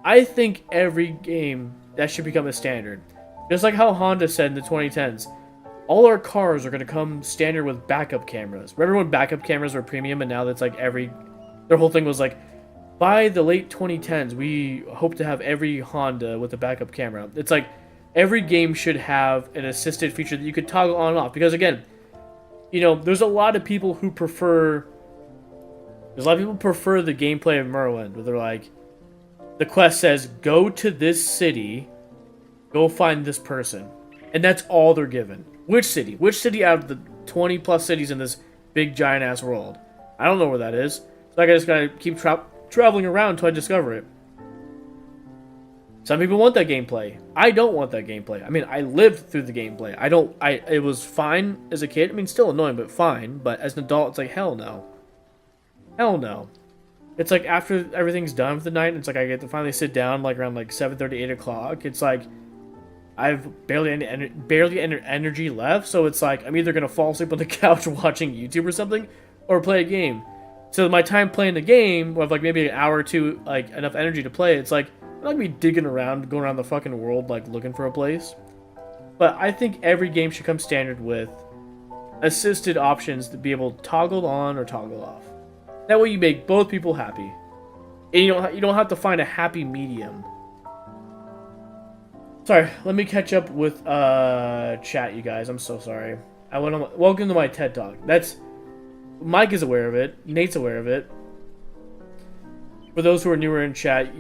I think every game, that should become a standard. Just like how Honda said in the 2010s, all our cars are going to come standard with backup cameras. Remember when backup cameras were premium and now that's like their whole thing was like, by the late 2010s, we hope to have every Honda with a backup camera. It's like, every game should have an assisted feature that you could toggle on and off. Because again, you know, there's a lot of people who prefer the gameplay of Morrowind, where they're like, the quest says, go to this city, go find this person. And that's all they're given. Which city? Which city out of the 20 plus cities in this big giant ass world? I don't know where that is. So I just gotta keep traveling around until I discover it. Some people want that gameplay. I don't want that gameplay. I mean, I lived through the gameplay. It was fine as a kid. I mean, still annoying, but fine. But as an adult, it's like, hell no. Hell no. It's like after everything's done for the night, it's like I get to finally sit down like around like 7:30, 8 o'clock. It's like I've barely any energy left, so it's like I'm either gonna fall asleep on the couch watching YouTube or something, or play a game. So my time playing the game, with like maybe an hour or two, like enough energy to play, it's like I'm not gonna be digging around, going around the fucking world, like looking for a place. But I think every game should come standard with assisted options to be able to toggle on or toggle off. That way you make both people happy, and you don't have to find a happy medium. Sorry, let me catch up with chat, you guys. I'm so sorry. I went on. Welcome to my TED Talk. That's Mike is aware of it. Nate's aware of it. For those who are newer in chat,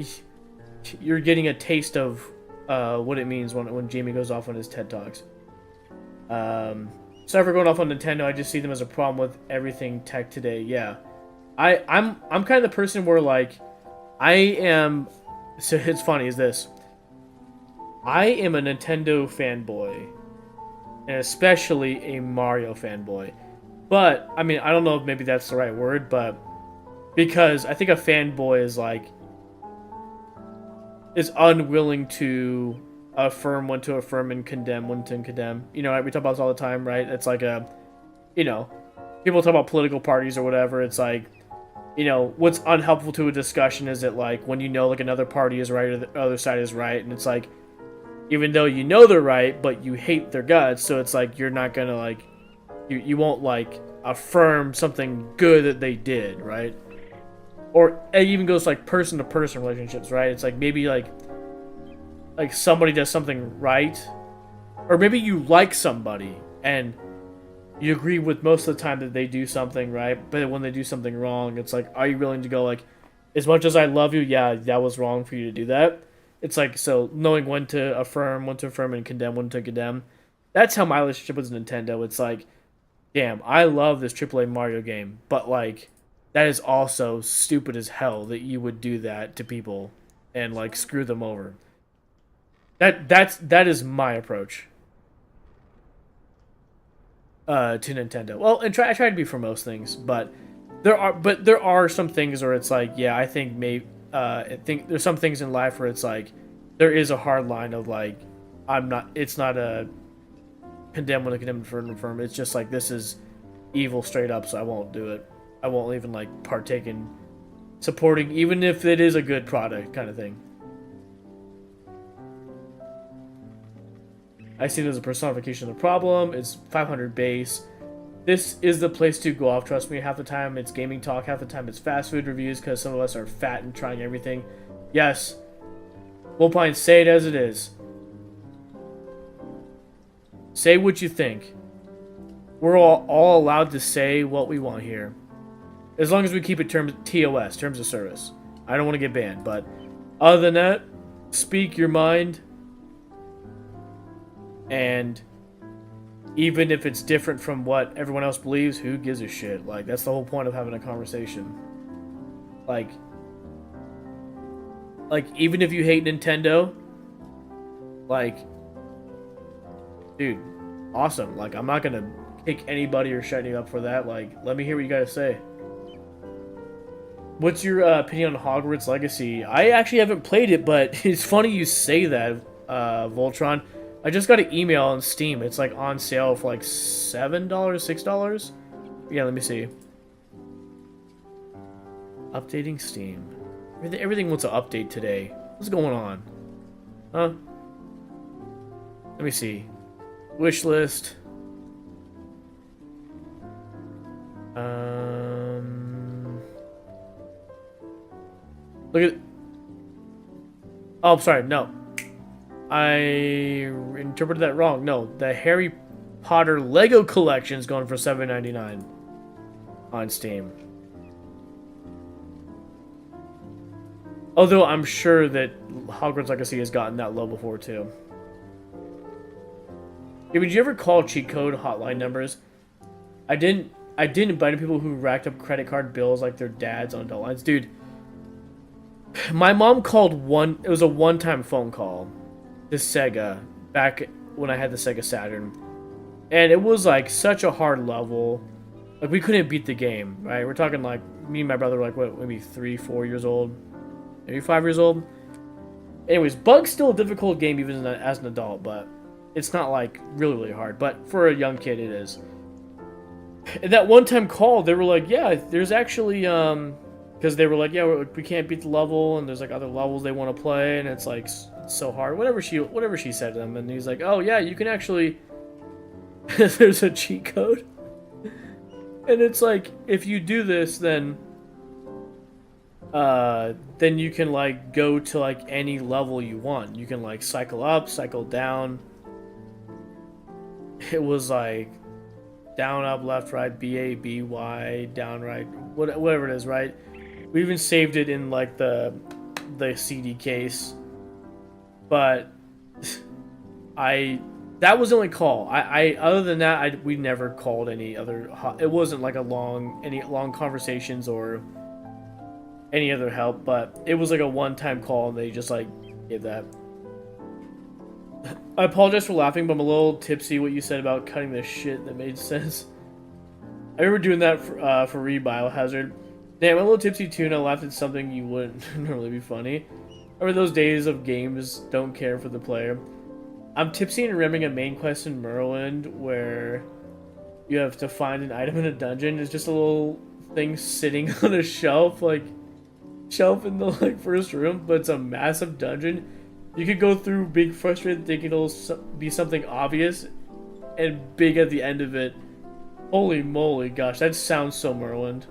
you're getting a taste of what it means when Jamie goes off on his TED Talks. Sorry for going off on Nintendo. I just see them as a problem with everything tech today. Yeah, I'm kind of the person where like I am. So it's funny is this. I am a Nintendo fanboy, and especially a Mario fanboy. But, I mean, I don't know if maybe that's the right word, but because I think a fanboy is like, is unwilling to affirm when to affirm and condemn when to condemn. You know, we talk about this all the time, right? It's like a, you know, people talk about political parties or whatever. It's like, you know, what's unhelpful to a discussion is that like when you know like another party is right or the other side is right, and it's like, even though you know they're right, but you hate their guts, so it's like you're not gonna like, you won't like affirm something good that they did, right? Or it even goes like person to person relationships, right? It's like maybe like somebody does something right, or maybe you like somebody and you agree with most of the time that they do something right, but when they do something wrong, it's like, are you willing to go like, as much as I love you, yeah, that was wrong for you to do that. It's like, so knowing when to affirm and condemn, when to condemn. That's how my relationship with Nintendo. It's like, damn, I love this AAA Mario game, but like, that is also stupid as hell that you would do that to people and like screw them over. That is my approach to Nintendo. Well, and I try to be for most things, but there are some things where it's like, yeah, I think I think there's some things in life where it's like there is a hard line of like it's not a condemn when a condemn for an affirm. It's just like this is evil straight up, so I won't do it. I won't even like partake in supporting, even if it is a good product kind of thing. I see there's a personification of the problem. It's 500 base. This is the place to go off. Trust me, half the time it's gaming talk, half the time it's fast food reviews because some of us are fat and trying everything. Yes, Wolpine, say it as it is. Say what you think. We're all allowed to say what we want here. As long as we keep it TOS, terms of service. I don't want to get banned, but other than that, speak your mind. And even if it's different from what everyone else believes, who gives a shit? Like, that's the whole point of having a conversation. Like even if you hate Nintendo, like, dude, awesome. Like, I'm not gonna kick anybody or shut you up for that. Like, let me hear what you gotta say. What's your opinion on Hogwarts Legacy? I actually haven't played it, but it's funny you say that, Voltron. I just got an email on Steam. It's like on sale for like $7, $6. Yeah, let me see. Updating Steam. Everything wants to update today. What's going on? Huh? Let me see. Wish list. Look at. Oh, I'm sorry. No. I interpreted that wrong. No, the Harry Potter Lego collection is going for $7.99 on Steam. Although I'm sure that Hogwarts Legacy has gotten that low before too. Yeah, would you ever call cheat code hotline numbers? I didn't invite people who racked up credit card bills like their dads on adult lines. Dude, my mom called it was a one-time phone call to Sega back when I had the Sega Saturn. And it was like such a hard level. Like, we couldn't beat the game, right? We're talking like, me and my brother were like, what, maybe 3, 4 years old? Maybe 5 years old? Anyways, Bug's still a difficult game even as an adult, but it's not like really, really hard. But for a young kid, it is. And that one time call, they were like, yeah, there's actually because they were like, yeah, we can't beat the level, and there's like other levels they want to play, and it's like so hard. Whatever she said to them, and he's like, oh yeah, you can actually. There's a cheat code, and it's like if you do this, then you can like go to like any level you want. You can like cycle up, cycle down. It was like down, up, left, right, B, A, B, Y, down, right, whatever it is, right? We even saved it in like the CD case, but that was the only call. I other than that, we never called any other. It wasn't like any long conversations or any other help, but it was like a one-time call, and they just like gave that. I apologize for laughing, but I'm a little tipsy. What you said about cutting the shit, that made sense. I remember doing that for Re-Biohazard. Damn, I'm a little tipsy too, and I laughed at something you wouldn't normally be funny. Remember those days of games don't care for the player? I'm tipsy and remembering a main quest in Morrowind where you have to find an item in a dungeon. It's just a little thing sitting on a shelf in the like first room, but it's a massive dungeon. You could go through being frustrated thinking it'll be something obvious and big at the end of it. Holy moly, gosh, that sounds so Morrowind.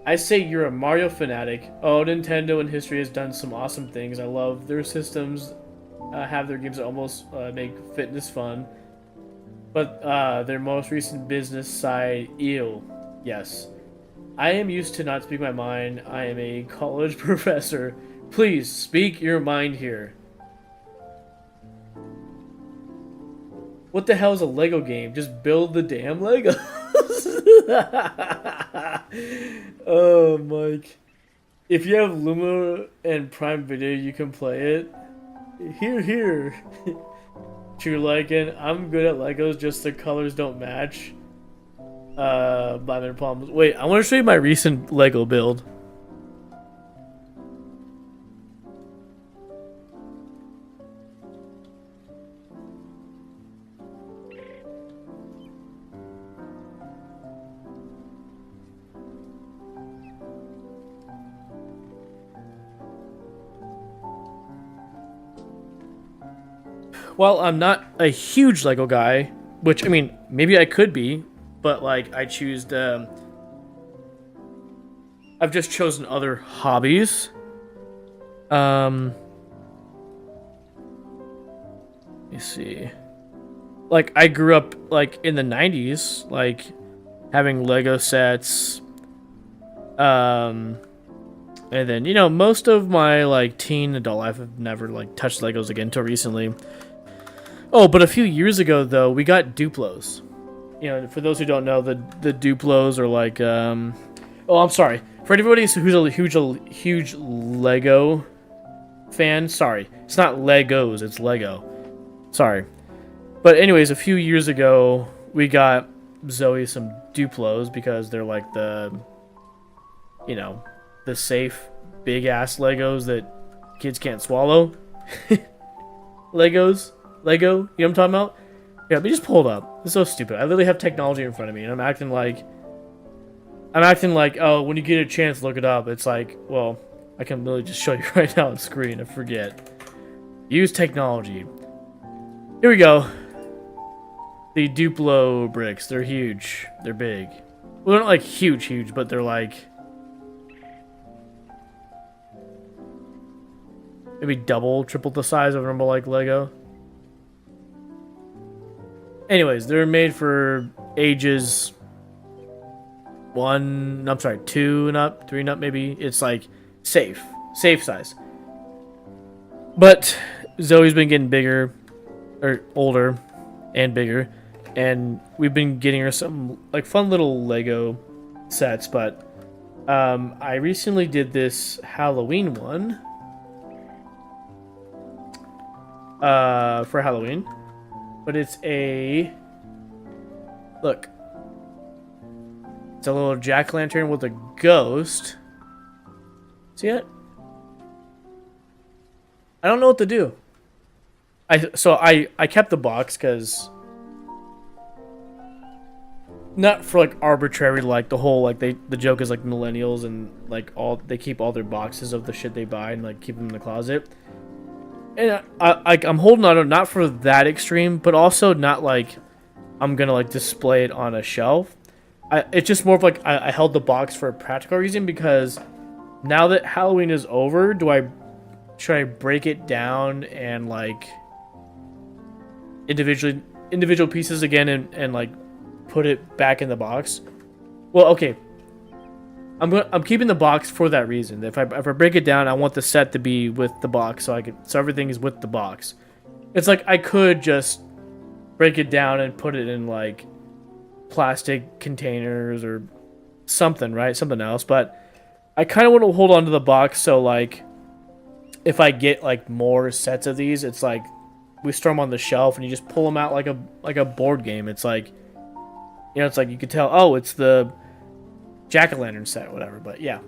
I say you're a Mario fanatic. Oh, Nintendo in history has done some awesome things. I love their systems. Have their games that almost make fitness fun. But their most recent business side, ew. Yes. I am used to not speak my mind. I am a college professor. Please, speak your mind here. What the hell is a Lego game? Just build the damn Legos. Oh, Mike. If you have Luma and Prime Video, you can play it. Here. True liking. I'm good at Legos, just the colors don't match. Blind problems. Wait, I want to show you my recent Lego build. Well, I'm not a huge Lego guy, which, I mean, maybe I could be, but, like, I choose the... I've just chosen other hobbies. Let me see. Like, I grew up, like, in the 90s, like, having Lego sets. And then, you know, most of my, like, teen adult life, I've never, like, touched Legos again until recently. Oh, but a few years ago, though, we got Duplos. You know, for those who don't know, the Duplos are like, oh, I'm sorry. For anybody who's a huge Lego fan, sorry. It's not Legos, it's Lego. Sorry. But anyways, a few years ago, we got Zoe some Duplos because they're like the, you know, the safe, big-ass Legos that kids can't swallow. Legos. Lego, you know what I'm talking about? Yeah, let me just pull it up. It's so stupid. I literally have technology in front of me, and I'm acting like, oh, when you get a chance, look it up. It's like, well, I can literally just show you right now on screen. I forget. Use technology. Here we go. The Duplo bricks. They're huge. They're big. Well, they're not like huge, but they're like maybe double, triple the size of a normal like Lego. Anyways, they're made for ages 2 and up, 3 and up maybe. It's like safe size. But Zoe's been getting bigger, or older, and bigger, and we've been getting her some like fun little Lego sets. But I recently did this Halloween one for Halloween. But it's a... Look. It's a little jack-o'-lantern with a ghost. See it? I don't know what to do. I kept the box because... not for like arbitrary, like the whole like the joke is like millennials and like they keep all their boxes of the shit they buy and like keep them in the closet. And I'm holding on to it, not for that extreme, but also not like I'm gonna like display it on a shelf. It's just more of like I held the box for a practical reason, because now that Halloween is over, should I break it down and like individual pieces again and like put it back in the box? Well, okay. I'm keeping the box for that reason. If I break it down, I want the set to be with the box, so everything is with the box. It's like I could just break it down and put it in like plastic containers or something, right? Something else, but I kind of want to hold on to the box, so like if I get like more sets of these, it's like we store them on the shelf and you just pull them out like a board game. It's like, you know, it's like you could tell, oh, it's the jack-o'-lantern set or whatever. But yeah,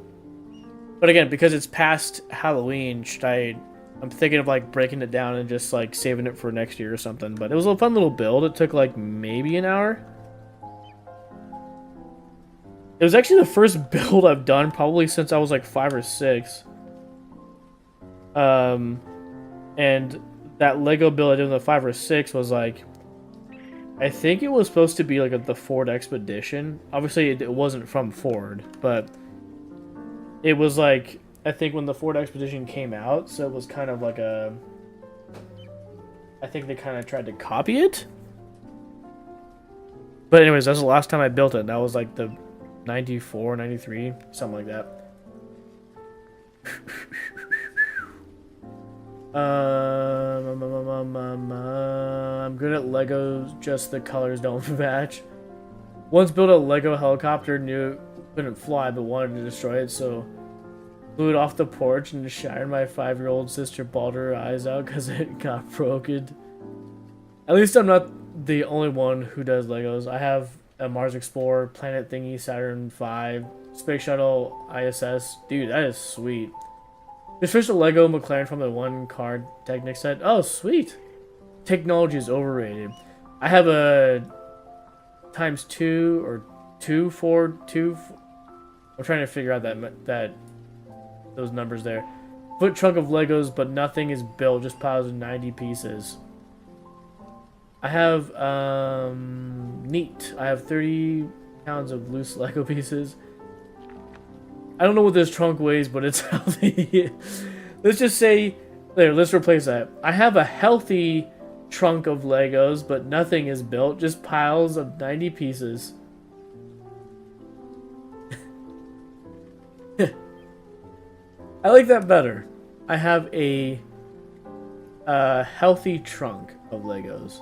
but again, because it's past Halloween, I'm thinking of like breaking it down and just like saving it for next year or something. But it was a fun little build. It took like maybe an hour. It was actually the first build I've done probably since I was like 5 or 6. And that Lego build I did in the 5 or 6 was like, I think it was supposed to be like the Ford Expedition. Obviously, it wasn't from Ford, but it was like, I think when the Ford Expedition came out, so it was kind of like I think they kind of tried to copy it. But anyways, that's the last time I built it. That was like the 94, 93, something like that. I'm good at Legos, just the colors don't match. Once built a Lego helicopter, knew it couldn't fly but wanted to destroy it, so flew it off the porch and shattered my 5-year-old sister bawled her eyes out because it got broken. At least I'm not the only one who does Legos. I have a Mars Explorer, Planet Thingy, Saturn V, Space Shuttle, ISS. Dude, that is sweet. Just finished a Lego McLaren from the one card Technic set. Oh, sweet. Technology is overrated. I have a ×2 or 2 4 2. I'm trying to figure out those numbers there. Foot trunk of Legos, but nothing is built. Just piles of 90 pieces. I have neat. I have 30 pounds of loose Lego pieces. I don't know what this trunk weighs, but it's healthy. Let's just say, there, let's replace that. I have a healthy trunk of Legos, but nothing is built. Just piles of 90 pieces. I like that better. I have a healthy trunk of Legos.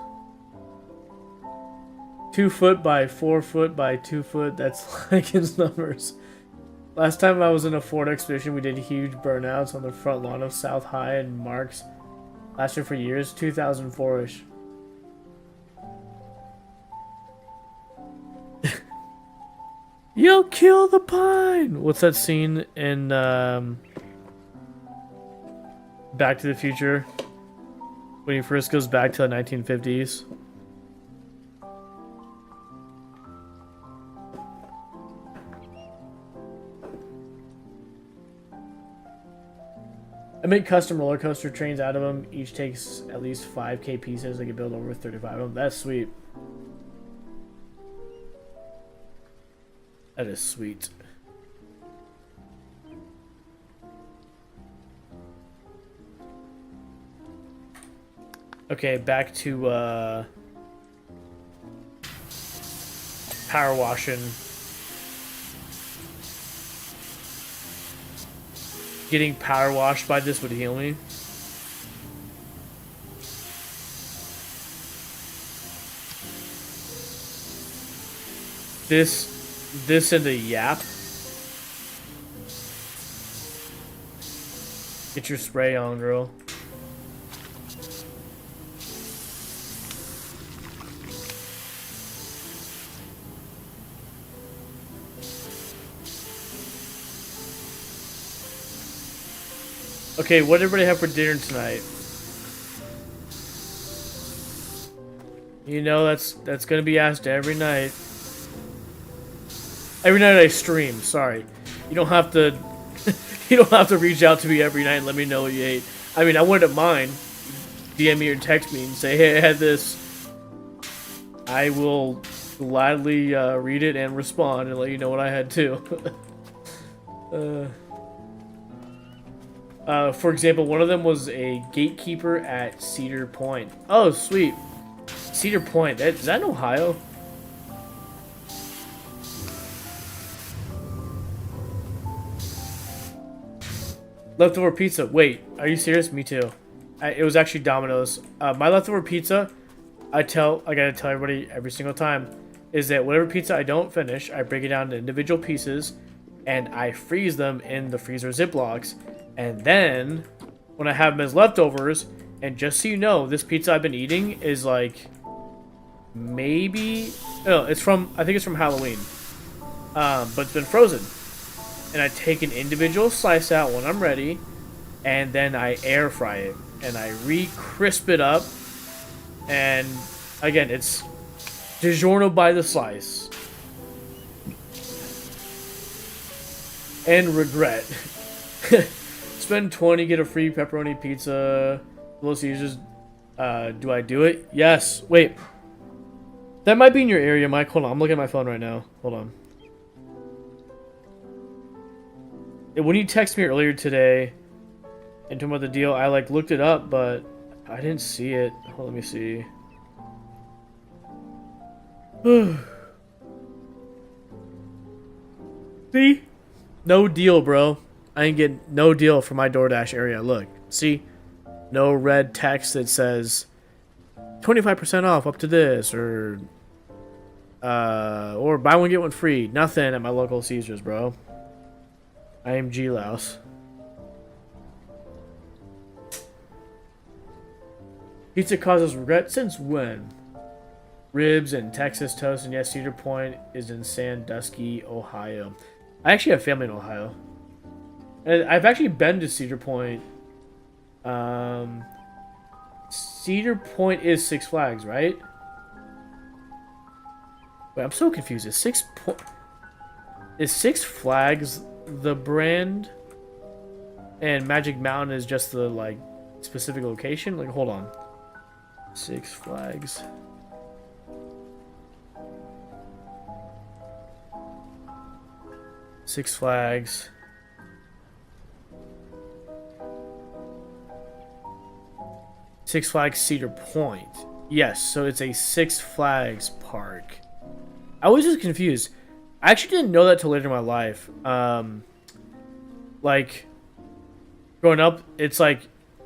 2 foot by 4 foot by 2 foot. That's like his numbers. Last time I was in a Ford Expedition, we did huge burnouts on the front lawn of South High and Marks. Lasted for years, 2004-ish. Yo, kill the pine! What's that scene in Back to the Future? When he first goes back to the 1950s. I make custom roller coaster trains out of them. Each takes at least 5k pieces. I can build over 35 of them. That's sweet. That is sweet. Okay, back to power washing. Getting power washed by this would heal me. This and a yap. Get your spray on, girl. Okay, what did everybody have for dinner tonight? You know that's gonna be asked every night. Every night I stream. Sorry, you don't have to. You don't have to reach out to me every night and let me know what you ate. I mean, I wouldn't mind. DM me or text me and say, "Hey, I had this." I will gladly read it and respond and let you know what I had too. For example, one of them was a gatekeeper at Cedar Point. Oh, sweet. Cedar Point. Is that in Ohio? Leftover pizza. Wait, are you serious? Me too. It was actually Domino's. My leftover pizza, I gotta tell everybody every single time, is that whatever pizza I don't finish, I break it down into individual pieces, and I freeze them in the freezer Ziplocs, and then when I have them as leftovers, and just so you know, this pizza I've been eating is like maybe I think it's from Halloween, but it's been frozen, and I take an individual slice out when I'm ready, and then I air fry it, and I re-crisp it up, and again, it's DiGiorno by the slice. And regret. Spend 20, get a free pepperoni pizza. Little Caesars. Do I do it? Yes. Wait. That might be in your area, Mike. Hold on. I'm looking at my phone right now. Hold on. When you texted me earlier today and talking about the deal, I looked it up, but I didn't see it. Hold on, let me see. See? No deal, bro. I ain't getting no deal for my DoorDash area. Look. See? No red text that says 25% off up to this, or buy one get one free. Nothing at my local Caesars, bro. I am G-Louse. Pizza causes regret since when? Ribs and Texas toast, and yes, Cedar Point is in Sandusky, Ohio. I actually have family in Ohio. And I've actually been to Cedar Point. Cedar Point is Six Flags, right? Wait, I'm so confused. Is Six Flags the brand? And Magic Mountain is just the, specific location? Hold on. Six Flags. Six Flags. Six Flags Cedar Point. Yes, so it's a Six Flags park. I was just confused. I actually didn't know that till later in my life. Growing up, it's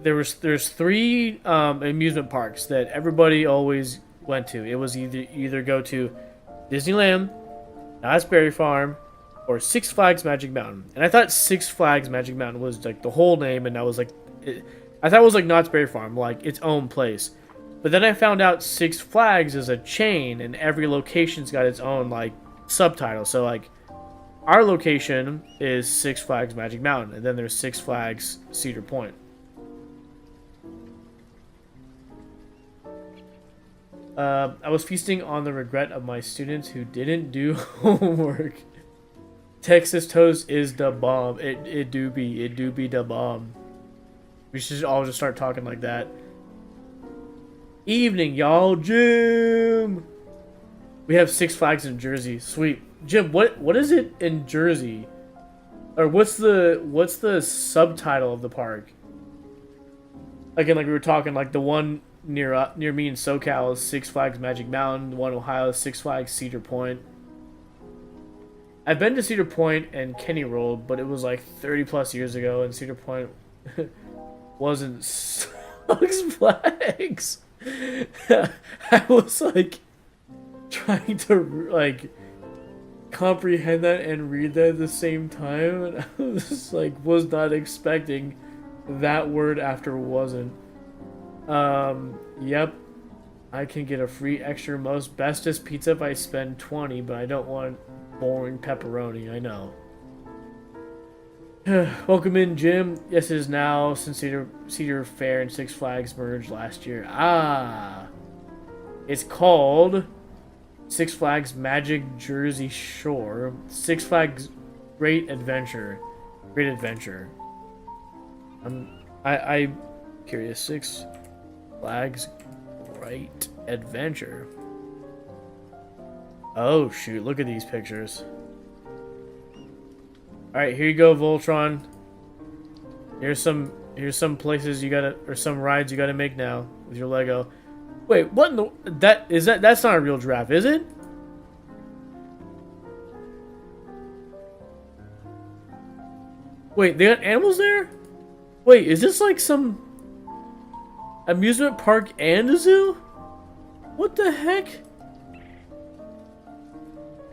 there's three amusement parks that everybody always went to. It was either go to Disneyland, Knott's Berry Farm, or Six Flags Magic Mountain. And I thought Six Flags Magic Mountain was the whole name, and I was I thought it was Knott's Berry Farm, its own place. But then I found out Six Flags is a chain, and every location's got its own subtitle. So our location is Six Flags Magic Mountain, and then there's Six Flags Cedar Point. I was feasting on the regret of my students who didn't do homework. Texas toast is the bomb. It do be the bomb. We should all just start talking like that. Evening, y'all. Jim. We have Six Flags in Jersey. Sweet. Jim, what is it in Jersey? Or what's the subtitle of the park? Again, we were talking, the one near me in SoCal is Six Flags Magic Mountain. The one in Ohio is Six Flags Cedar Point. I've been to Cedar Point and Kenny World, but it was 30 plus years ago, and Cedar Point wasn't Six Flags. I was trying to comprehend that and read that at the same time, and I was was not expecting that word after wasn't. Yep. I can get a free extra most bestest pizza if I spend 20, but I don't want boring pepperoni. I know. Welcome in, Jim. Yes, it is now since Cedar Fair and Six Flags merged last year. Ah. It's called Six Flags Magic Jersey Shore. Six Flags Great Adventure. Great Adventure. I'm curious. Six Flags Great Adventure. Oh shoot, look at these pictures. Alright, here you go, Voltron. Here's some places you gotta, or some rides you gotta make now with your Lego. Wait, what in the, that's not a real giraffe, is it? Wait, they got animals there? Wait, is this like some amusement park and a zoo? What the heck?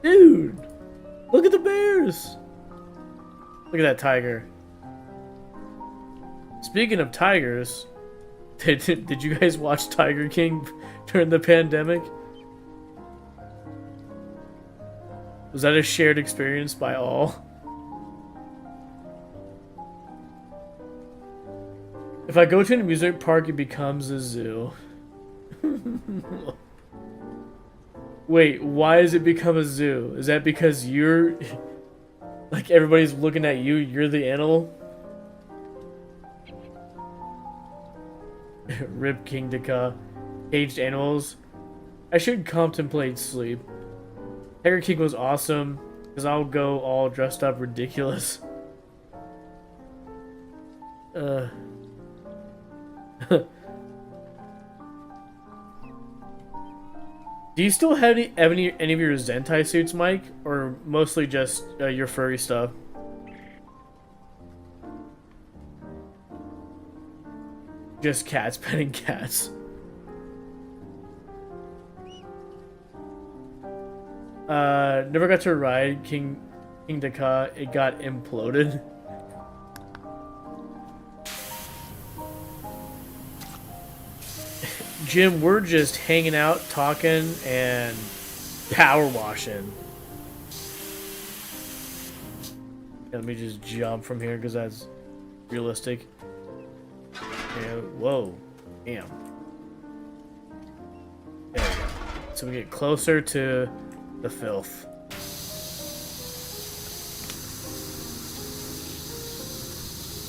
Dude, look at the bears. Look at that tiger. Speaking of tigers, did you guys watch Tiger King during the pandemic? Was that a shared experience by all? If I go to an amusement park, it becomes a zoo. Wait, why does it become a zoo? Is that because you're... like, everybody's looking at you, you're the animal? Rip King Daka. Caged animals. I should contemplate sleep. Tiger King was awesome, because I'll go all dressed up ridiculous. Do you still have any of your Zentai suits, Mike? Or mostly just your furry stuff? Just cats petting cats. Never got to ride King Daka. It got imploded. Jim, we're just hanging out, talking, and power washing. Let me just jump from here because that's realistic. Yeah, whoa. Damn. There we go. So we get closer to the filth.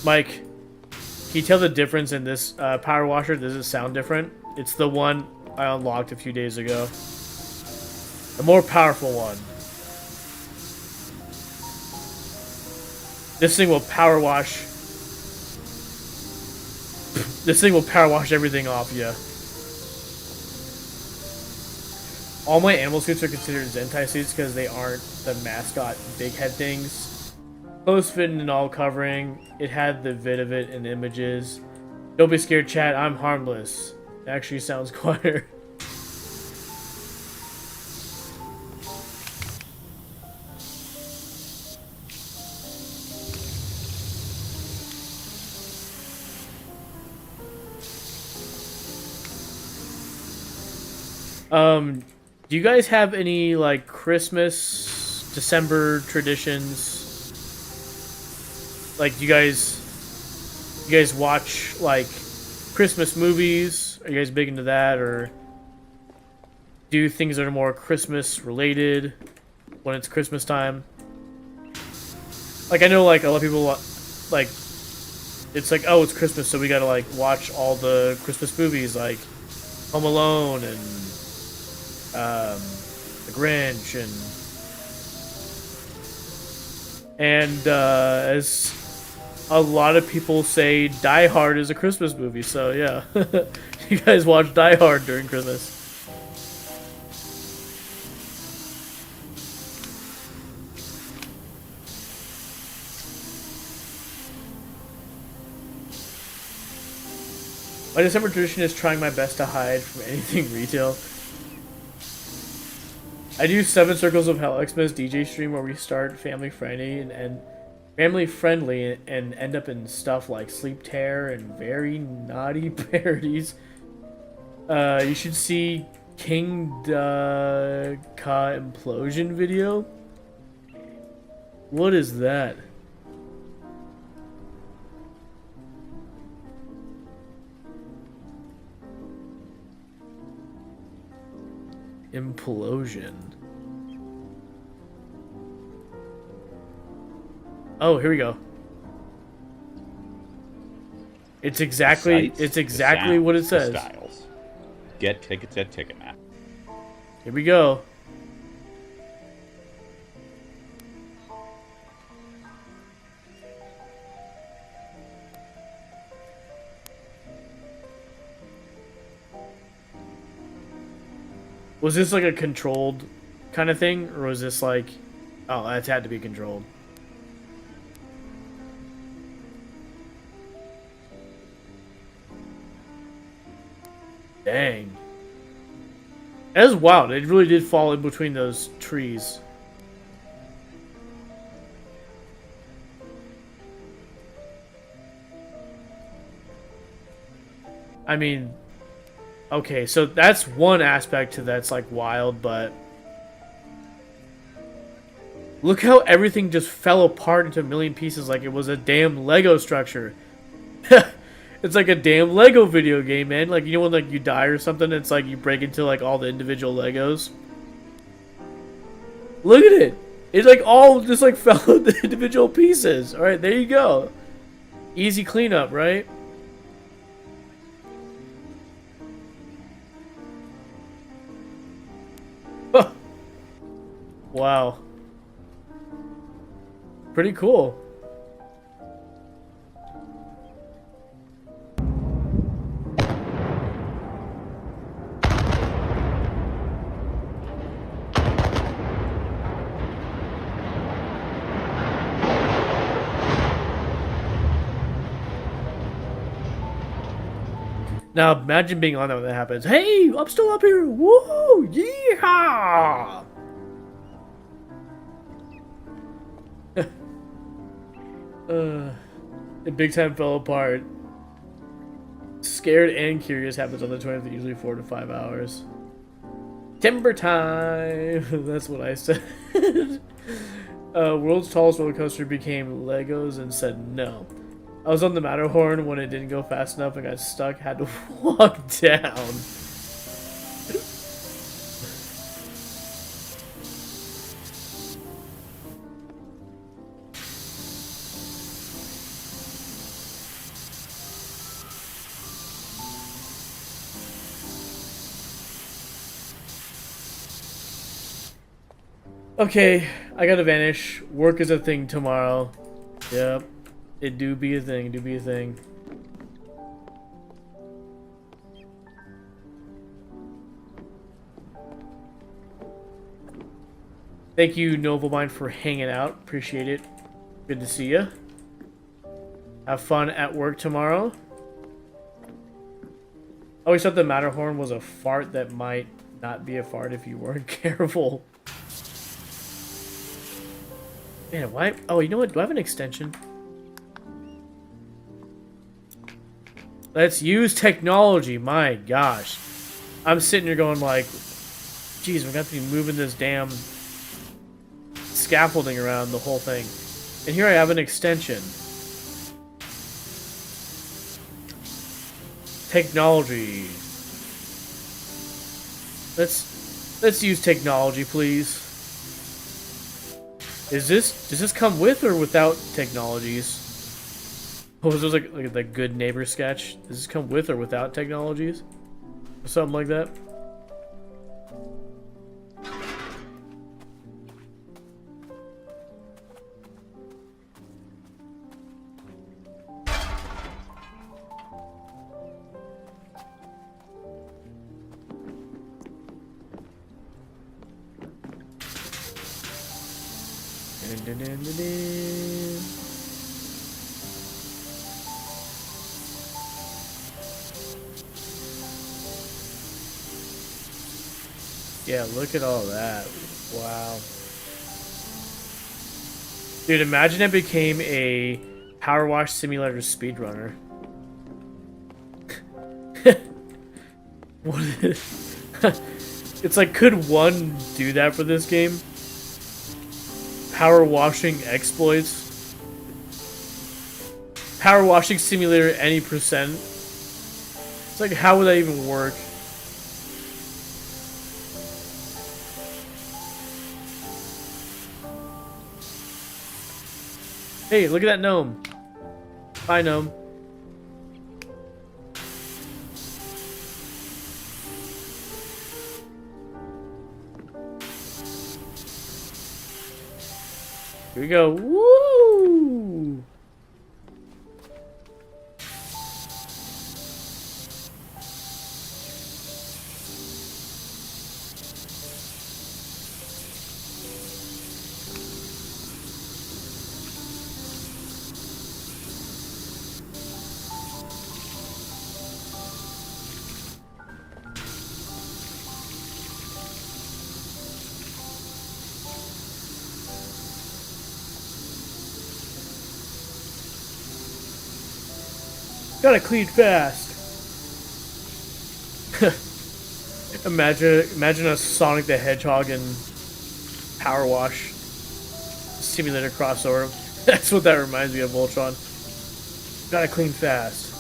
Mike, can you tell the difference in this power washer? Does it sound different? It's the one I unlocked a few days ago. The more powerful one. This thing will power wash. This thing will power wash everything off you. All my animal suits are considered Zentai suits because they aren't the mascot big head things. Close fitting and all covering. It had the vid of it and images. Don't be scared, chat. I'm harmless. It actually sounds quieter. Do you guys have any like Christmas, December traditions? Like, you guys watch like Christmas movies? Are you guys big into that, or do things that are more Christmas related when it's Christmas time? Like, I know like a lot of people like it's like, oh, it's Christmas, so we gotta like watch all the Christmas movies like Home Alone and The Grinch and as a lot of people say, Die Hard is a Christmas movie. So yeah, you guys watch Die Hard during Christmas. My December tradition is trying my best to hide from anything retail. I do 7 Circles of Hell Xmas DJ stream where we start family friendly and end up in stuff like Sleep Terror and very naughty parodies. You should see King Ka implosion video. What is that? implosion. Oh, here we go. It's exactly what it says. Styles. Get tickets at Ticketmaster. Here we go. Was this like a controlled kind of thing, or was this like, oh, that's had to be controlled? Dang. That is wild. It really did fall in between those trees. I mean, okay, so that's one aspect to that's like wild, but look how everything just fell apart into a million pieces like it was a damn Lego structure. It's like a damn Lego video game, man. Like, you know when like you die or something, it's like you break into like all the individual Legos. Look at it. It like all just like fell into individual pieces. All right, there you go. Easy cleanup, right? Wow. Pretty cool. Now imagine being on that when that happens. Hey, I'm still up here. Woo! Yeehaw! It big time fell apart. Scared and curious happens on the 20th, usually 4 to 5 hours. Timber time! That's what I said. World's tallest roller coaster became Legos and said no. I was on the Matterhorn when it didn't go fast enough and got stuck, had to walk down. Okay, I gotta vanish. Work is a thing tomorrow. Yep. It do be a thing, do be a thing. Thank you, Noblemind, for hanging out. Appreciate it. Good to see you. Have fun at work tomorrow. I always thought the Matterhorn was a fart that might not be a fart if you weren't careful. Man, why? Oh, you know what? Do I have an extension? Let's use technology. My gosh. I'm sitting here going like, geez, we're going to be moving this damn scaffolding around the whole thing. And here I have an extension. Technology. Let's use technology, please. Does this come with or without technologies? Oh, was this like the Good Neighbor sketch? Does this come with or without technologies? Or something like that? Dun, dun, dun, dun, dun. Yeah, look at all that. Wow. Dude, imagine it became a power wash simulator speedrunner. What is it's like, could one do that for this game? Power washing exploits. Power washing simulator any percent. It's like, how would that even work? Hey, look at that gnome. Bye, gnome. Here we go. Woo! Gotta clean fast. Imagine a Sonic the Hedgehog and Power Wash simulator crossover. That's what that reminds me of, Voltron. Gotta clean fast.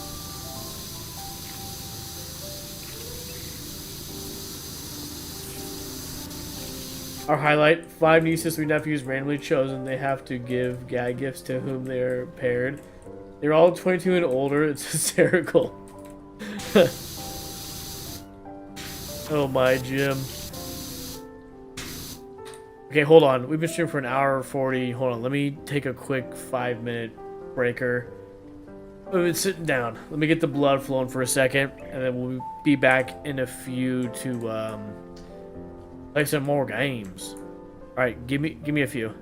Our highlight: 5 nieces, 3 nephews randomly chosen. They have to give gag gifts to whom they are paired. They're all 22 and older. It's hysterical. Oh my, Jim. Okay, hold on. We've been streaming for an hour 40. Hold on. Let me take a quick 5-minute breaker. We've been sitting down. Let me get the blood flowing for a second, and then we'll be back in a few to play some more games. All right, give me a few.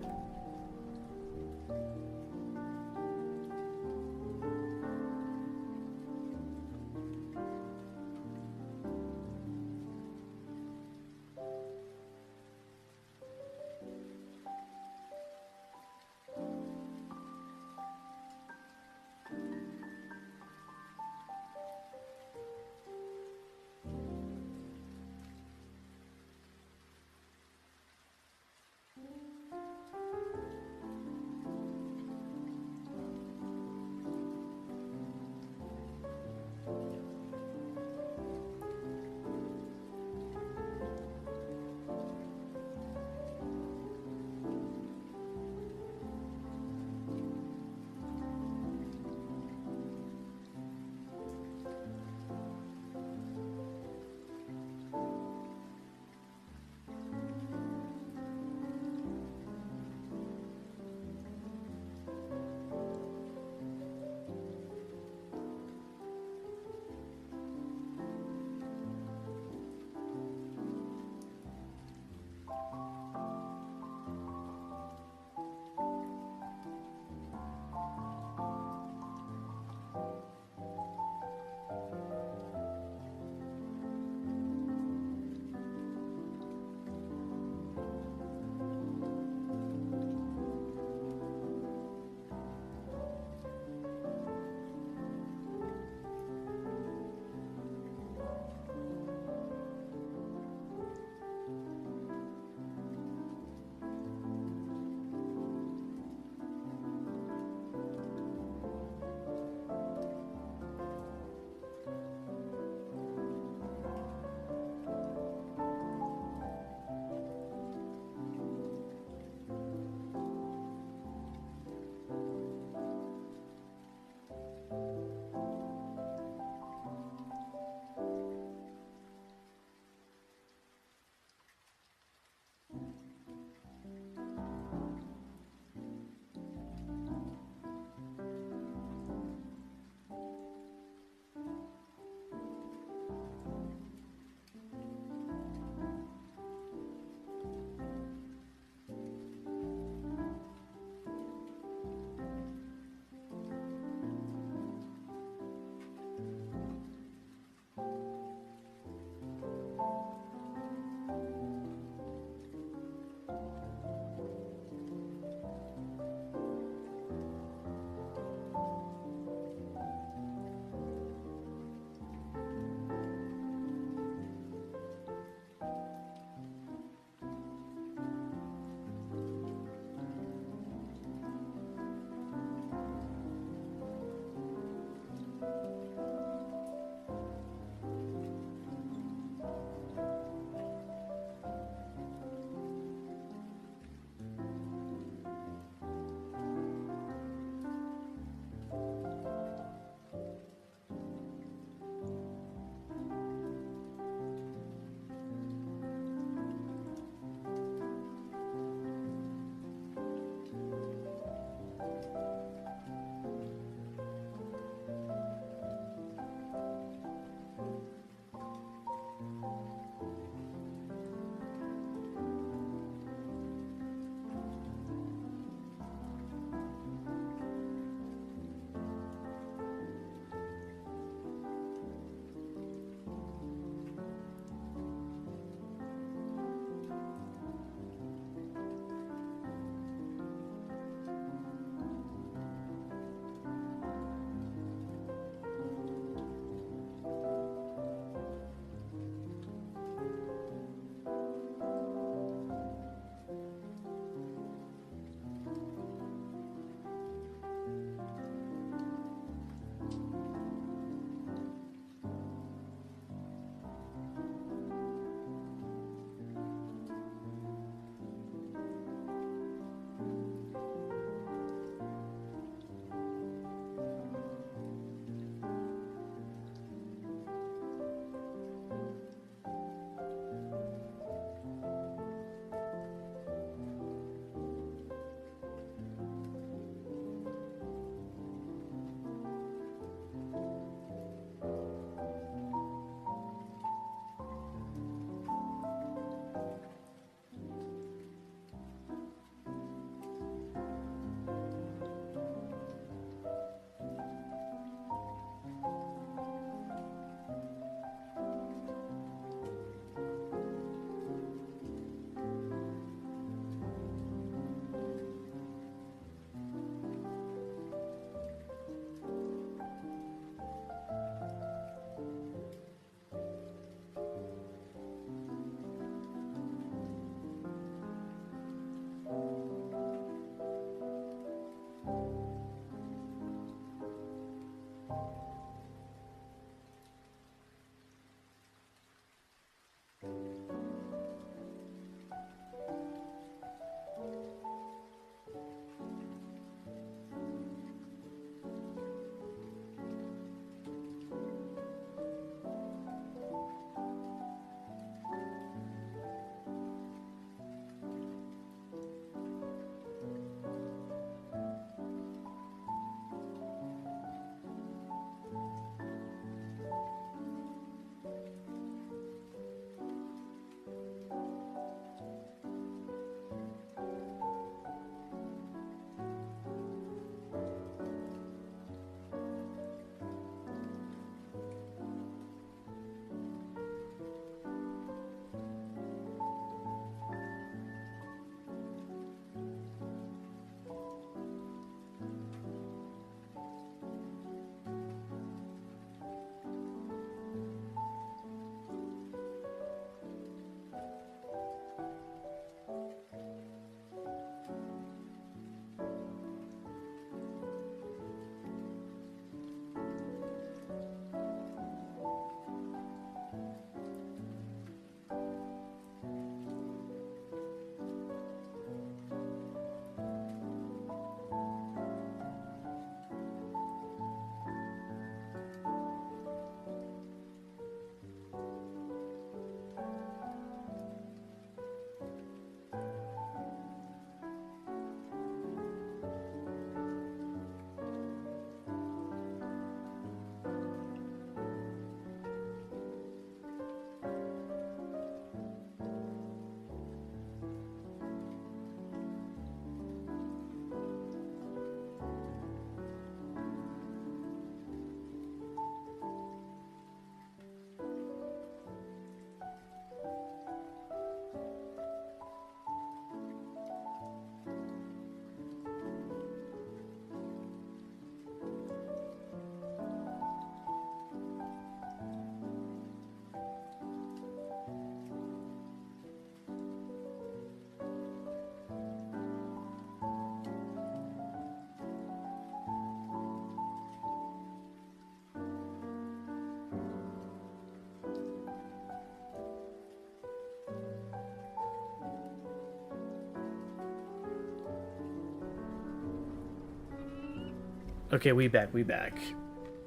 Okay, we back.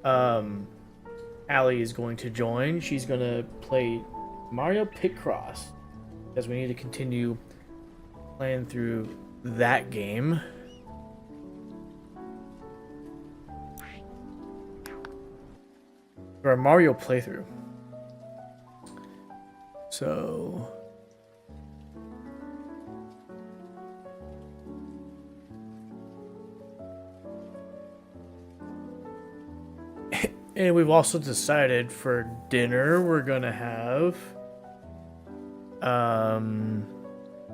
Allie is going to join. She's gonna play Mario Picross because we need to continue playing through that game. For a Mario playthrough. So and we've also decided for dinner we're gonna have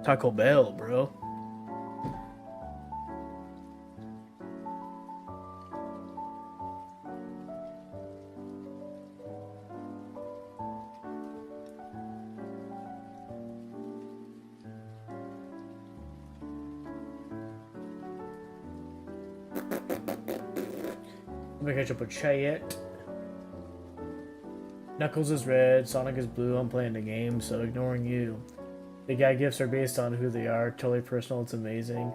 Taco Bell, bro. Let me catch up with Chayette. Knuckles is red, Sonic is blue. I'm playing the game, so ignoring you. The guy gifts are based on who they are. Totally personal. It's amazing.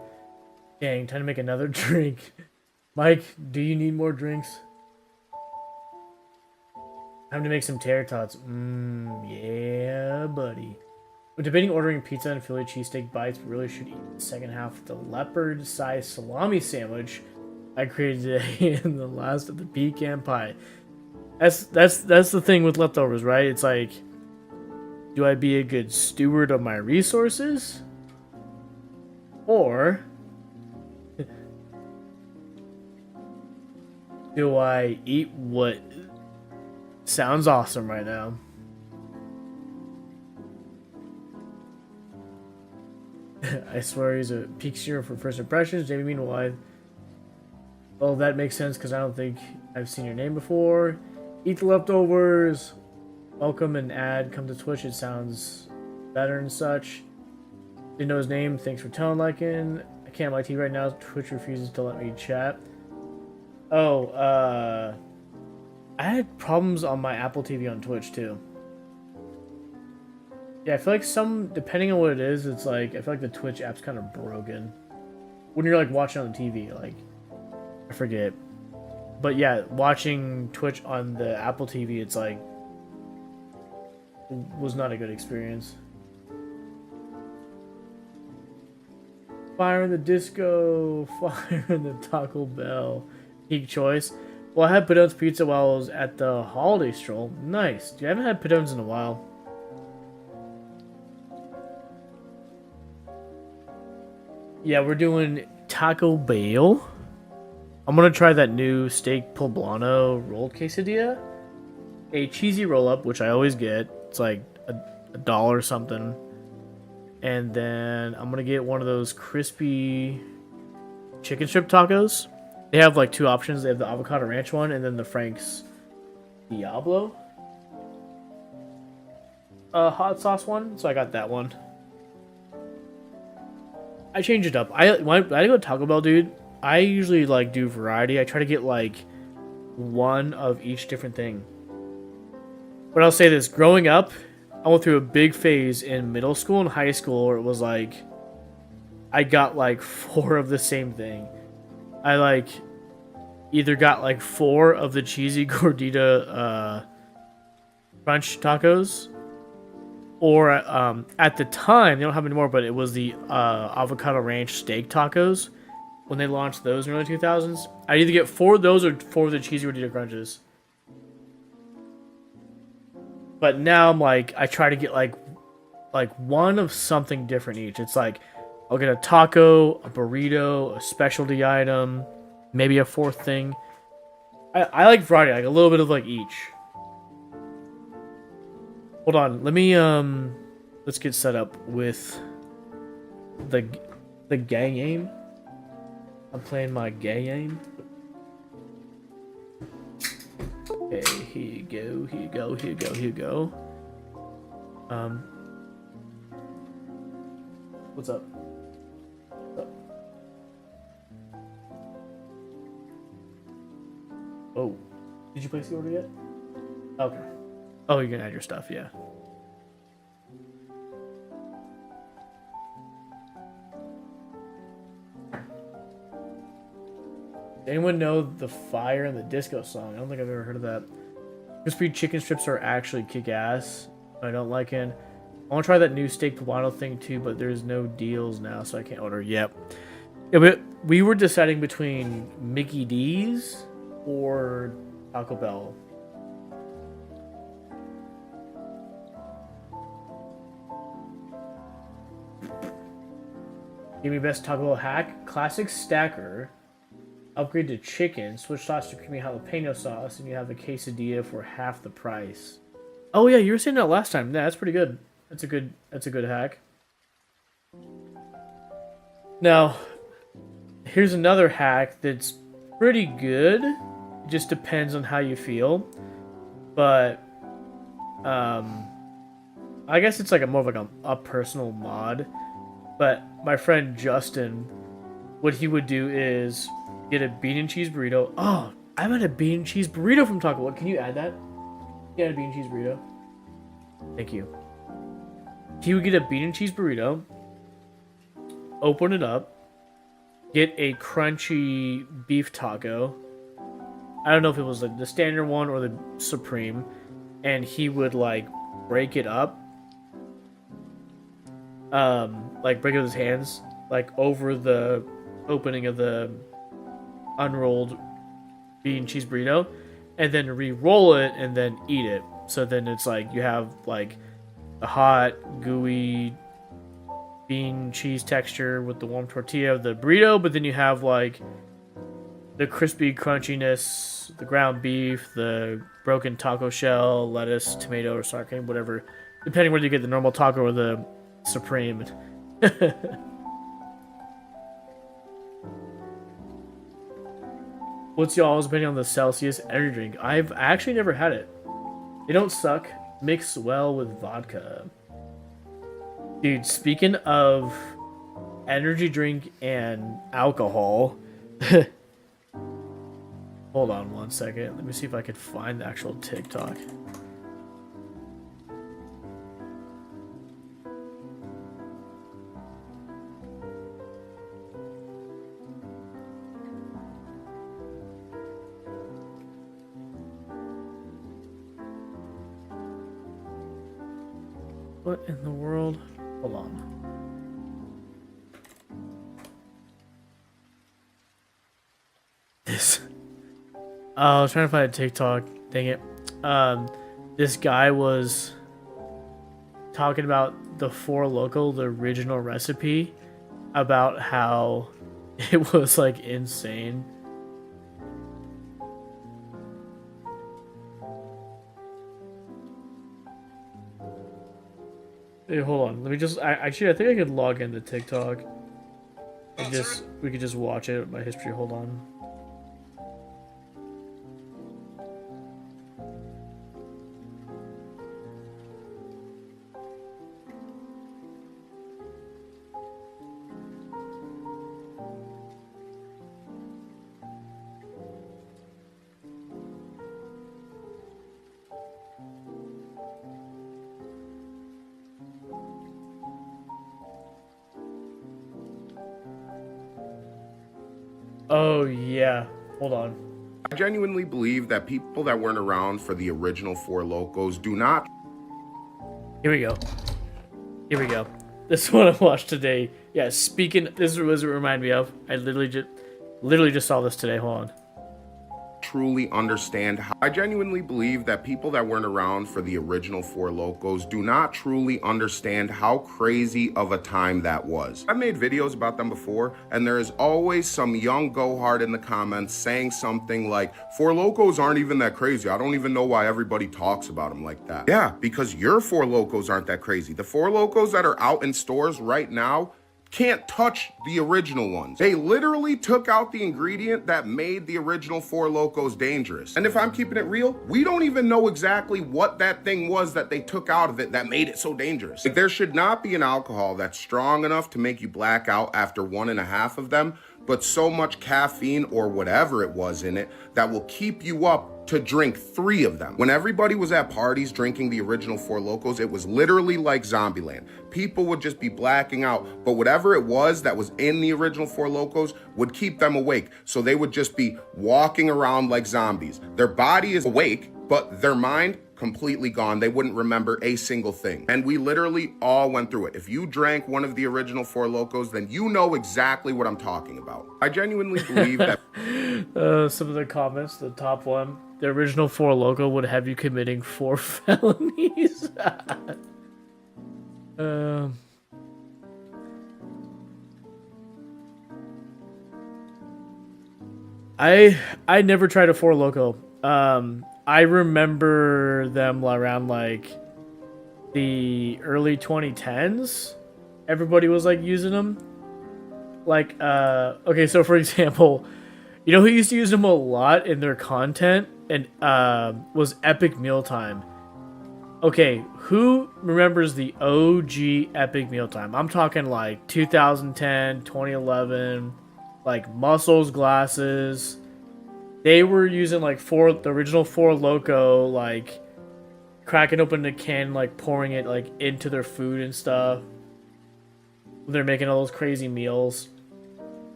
Dang, time to make another drink. Mike, do you need more drinks? Time to make some tater tots. Yeah, buddy. We're debating ordering pizza and Philly cheesesteak bites, but really should eat the second half of the leopard-sized salami sandwich I created today in the last of the pecan pie. That's the thing with leftovers, right? It's like, do I be a good steward of my resources? Or do I eat what sounds awesome right now? I swear he's a peak zero for first impressions. Jamie, meanwhile, well, that makes sense because I don't think I've seen your name before. Eat the leftovers. Welcome and add. Come to Twitch. It sounds better and such. Didn't know his name. Thanks for telling, Lycan. I can't my TV right now. Twitch refuses to let me chat. Oh, I had problems on my Apple TV on Twitch too. Yeah, I feel like depending on what it is, it's like, I feel like the Twitch app's kind of broken. When you're like watching on the TV, like, I forget. But yeah, watching Twitch on the Apple TV, it's like, was not a good experience. Fire in the disco, fire in the Taco Bell. Peak choice. Well, I had Padone's Pizza while I was at the holiday stroll. Nice. Dude, I haven't had Padone's in a while. Yeah, we're doing Taco Bell. I'm gonna try that new steak poblano roll quesadilla. A cheesy roll up, which I always get. It's like a dollar something. And then I'm gonna get one of those crispy chicken strip tacos. They have like two options. They have the avocado ranch one and then the Frank's Diablo hot sauce one. So I got that one. I change it up. When I go to Taco Bell, dude, I usually like do variety. I try to get like one of each different thing. But I'll say this: growing up, I went through a big phase in middle school and high school where it was like I got like 4 of the same thing. I like either got like 4 of the cheesy gordita crunch tacos. Or at the time, they don't have anymore, but it was the avocado ranch steak tacos. When they launched those in the early 2000s, I'd either get 4 of those or 4 of the cheesy gordita crunches. But now I'm like, I try to get like one of something different each. It's like, I'll get a taco, a burrito, a specialty item, maybe a 4th thing. I like variety, like a little bit of like each. Hold on, let me let's get set up with the gay game. I'm playing my gay game. Okay, here you go, here you go, here you go, here you go. What's up? What's up? Oh, did you place the order yet? Okay. Oh, you can add your stuff, yeah. Anyone know the Fire and the Disco song? I don't think I've ever heard of that. Crispy chicken strips are actually kick-ass. I don't like it. I want to try that new steak poblano thing too, but there's no deals now, so I can't order. Yep. Yeah, but we were deciding between Mickey D's or Taco Bell. Give me best Taco Bell hack. Classic stacker. Upgrade to chicken. Switch sauce to creamy jalapeno sauce, and you have a quesadilla for half the price. Oh yeah, you were saying that last time. Yeah, that's pretty good. That's a good hack. Now, here's another hack that's pretty good. It just depends on how you feel. But I guess it's like a more of like a personal mod. But my friend Justin, what he would do is get a bean and cheese burrito. Oh, I've had a bean and cheese burrito from Taco Bell. Can you add that? Yeah, a bean and cheese burrito. Thank you. He would get a bean and cheese burrito, open it up, get a crunchy beef taco. I don't know if it was like the standard one or the supreme, and he would like break it up, like break it with his hands, like over the opening of the unrolled bean and cheese burrito, and then re-roll it and then eat it. So then it's like you have like a hot, gooey bean cheese texture with the warm tortilla of the burrito, but then you have like the crispy crunchiness, the ground beef, the broken taco shell, lettuce, tomato, or sour cream, whatever, depending whether you get the normal taco or the supreme. What's y'all's opinion on the Celsius energy drink? I've actually never had it. They don't suck. Mix well with vodka. Dude, speaking of energy drink and alcohol. Hold on one second. Let me see if I could find the actual TikTok. What in the world? Hold on. This. Oh, I was trying to find a TikTok. Dang it. This guy was talking about the Four Loko, the original recipe, about how it was like insane. Hey, hold on. Let me just. Actually, I think I could log into TikTok. And we could just watch it. My history. Hold on. Oh, yeah. Hold on. I genuinely believe that people that weren't around for the original Four Locos do not. Here we go. Here we go. This is what I watched today. Yeah, speaking... This was what it reminded me of. I literally just saw this today. Hold on. Truly understand how I genuinely believe that people that weren't around for the original Four Locos do not truly understand how crazy of a time that was. I've made videos about them before, and there is always some young go-hard in the comments saying something like, Four Locos aren't even that crazy. I don't even know why everybody talks about them like that. Yeah, because your Four Locos aren't that crazy. The Four Locos that are out in stores right now can't touch the original ones. They literally took out the ingredient that made the original Four Locos dangerous. And if I'm keeping it real, we don't even know exactly what that thing was that they took out of it that made it so dangerous. Like, there should not be an alcohol that's strong enough to make you black out after 1.5 of them, but so much caffeine or whatever it was in it that will keep you up to drink 3 of them. When everybody was at parties drinking the original Four Locos, it was literally like Zombieland. People would just be blacking out, but whatever it was that was in the original Four Locos would keep them awake. So they would just be walking around like zombies. Their body is awake, but their mind completely gone. They wouldn't remember a single thing. And we literally all went through it. If you drank one of the original Four Locos, then you know exactly what I'm talking about. I genuinely believe that Some of the comments, the top one, the original Four Loko would have you committing 4 felonies. um, I never tried a Four Loko. I remember them around like the early 2010s. Everybody was like using them. Like, okay, so for example, you know who used to use them a lot in their content and was Epic Mealtime. Okay, who remembers the OG Epic Mealtime? I'm talking like 2010, 2011, like Muscles glasses. They were using like the original Four Loko, like cracking open the can, like pouring it like into their food and stuff. They're making all those crazy meals.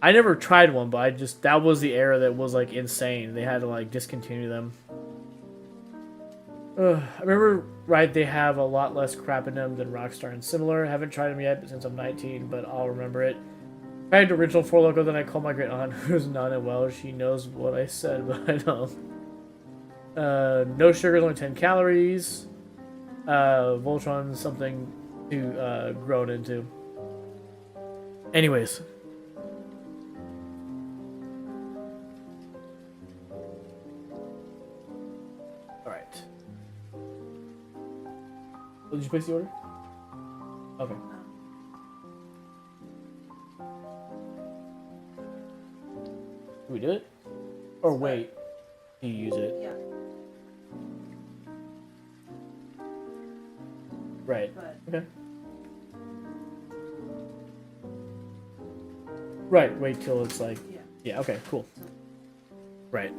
I never tried one, but that was the era that was like insane. They had to like discontinue them. I remember, right, they have a lot less crap in them than Rockstar and similar. I haven't tried them yet since I'm 19, but I'll remember it. I had the original Four Loko, then I called my great aunt, who's not in well. She knows what I said, but I don't. No sugar, only 10 calories. Voltron, something to grow into. Anyways. Alright. Did you place the order? Okay. Do we do it? Or wait. Do you use it? Yeah. Right. But Okay. Right, wait till it's like... yeah. Yeah, okay, cool. Right.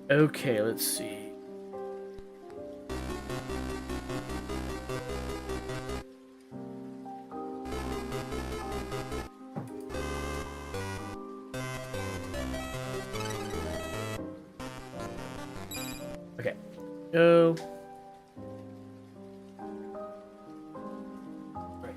Okay, let's see. Okay. Go. Right.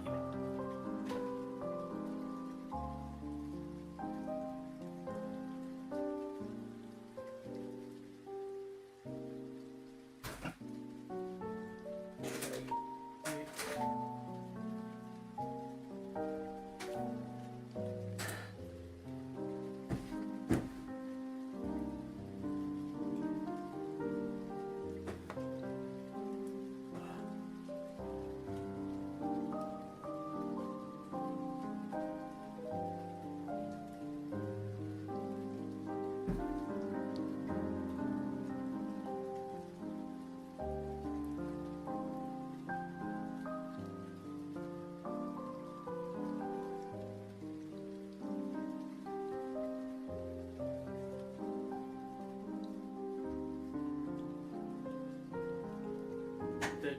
The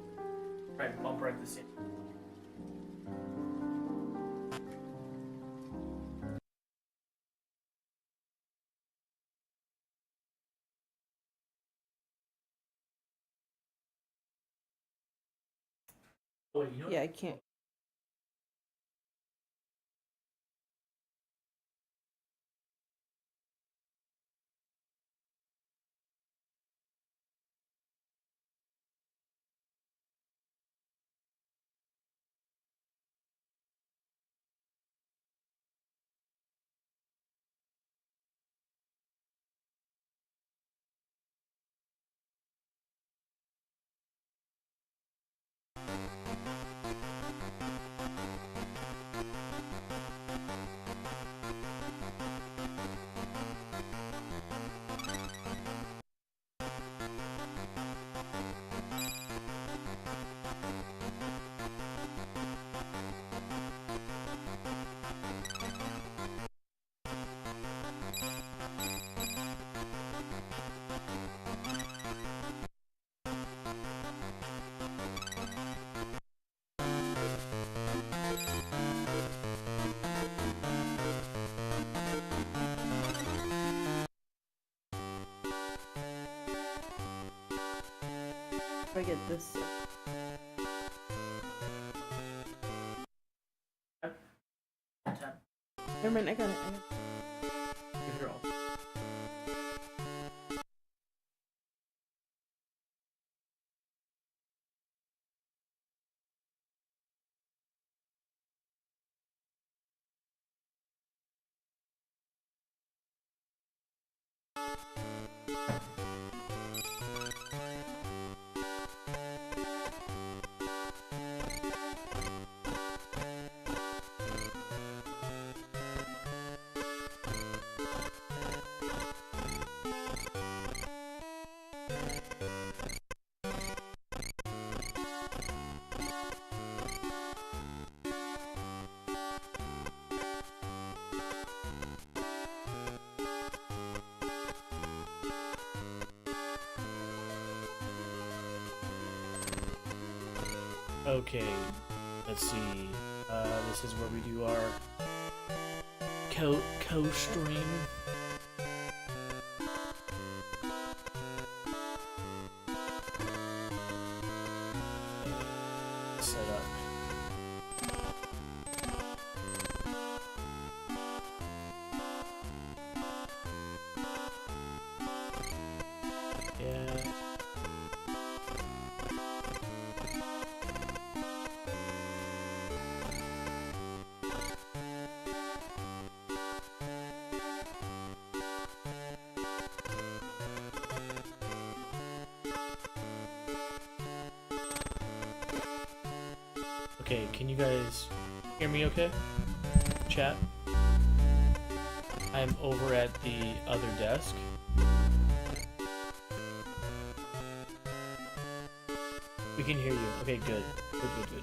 right bumper at the same. Wait, you know Yeah, I can't. I get this. Never mind, I got it. Okay, let's see. This is where we do our co-stream. Set up. Yeah. Okay, can you guys hear me okay? Chat? I'm over at the other desk. We can hear you. Okay, good. Good.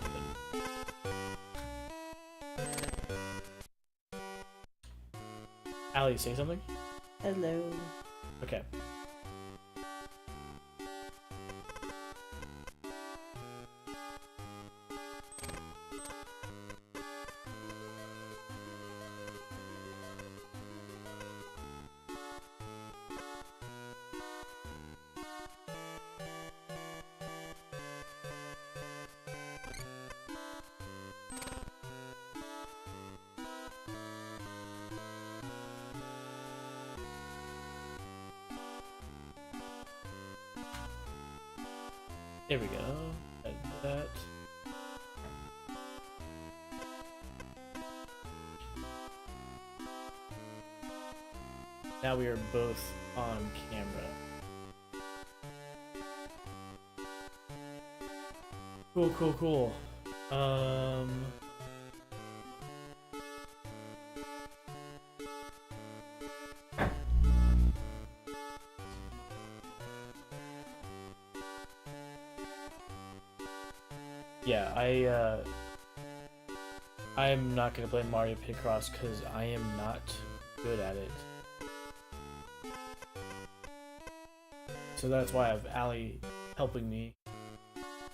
Allie, say something? Hello. Okay. There we go. Add that. Now we are both on camera. Cool. Yeah, I'm not gonna play Mario Picross because I am not good at it. So that's why I have Allie helping me,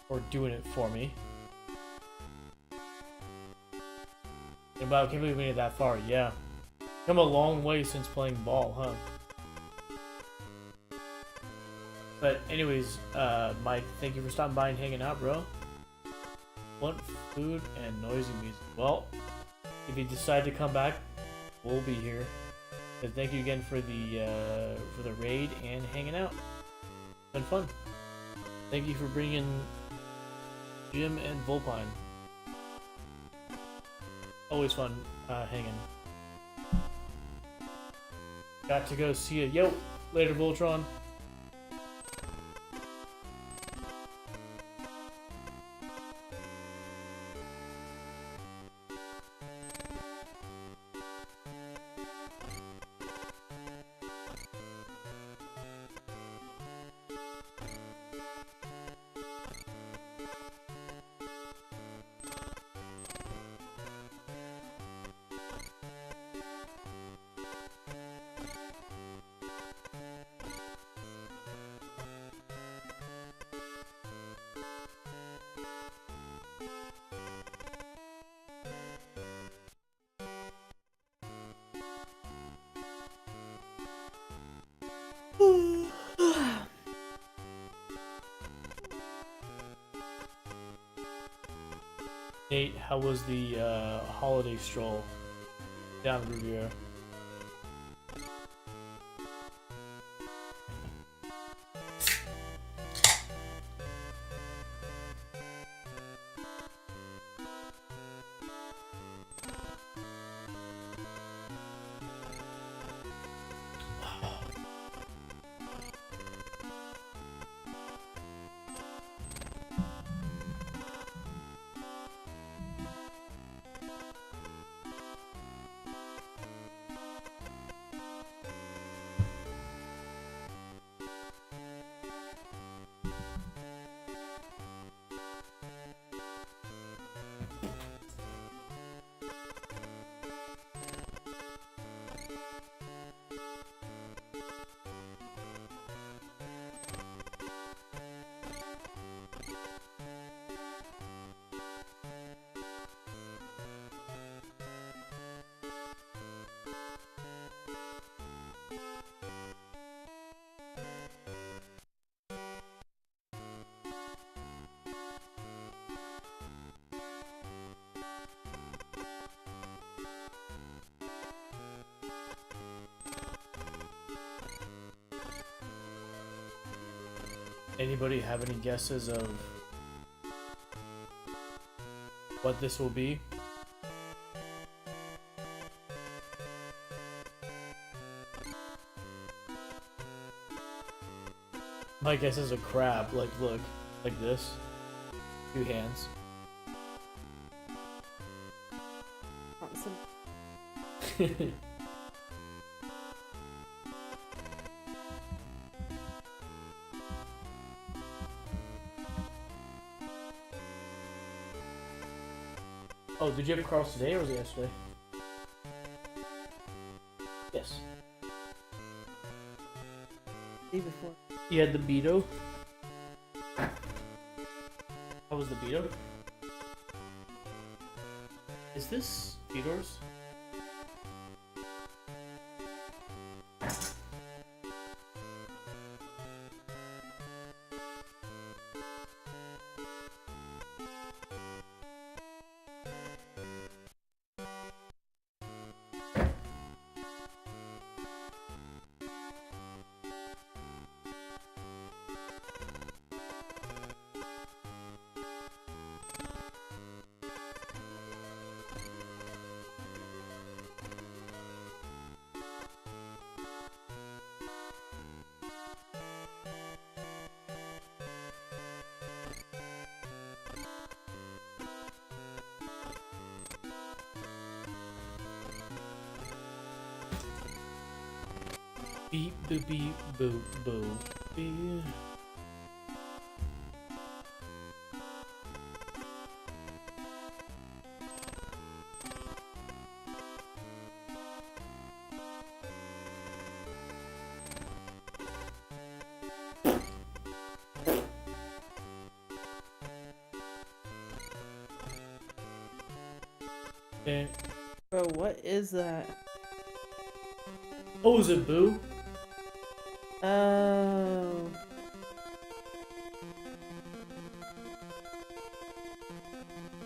or doing it for me. And wow, I can't believe we made it that far. Yeah, come a long way since playing ball, huh? But anyways, Mike, thank you for stopping by and hanging out, bro. Want food and noisy music? Well, if you decide to come back, we'll be here. But thank you again for the raid and hanging out. Been fun. Thank you for bringing Jim and Volpine. Always fun hanging. Got to go see it. Yo, later, Voltron. Nate, how was the holiday stroll down in Riviera? Anybody have any guesses of what this will be? My guess is a crab. Like, look, like this. 2 hands. Awesome. Oh, did you have Carl's today or was it yesterday? Yes. Day before. You had the Beto? How was the Beto? Is this Beato's? Beep boop beep boo boo beep. Okay. Bro, what is that? Oh, is it Boo? Oh.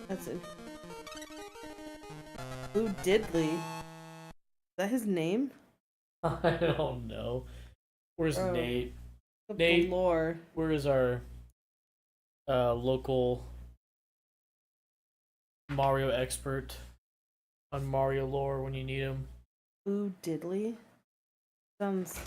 That's it. Who Diddley? Is that his name? I don't know. Where's Oh. Nate? The Nate. lore. Where is our local Mario expert on Mario lore when you need him? Who Diddley? Sounds.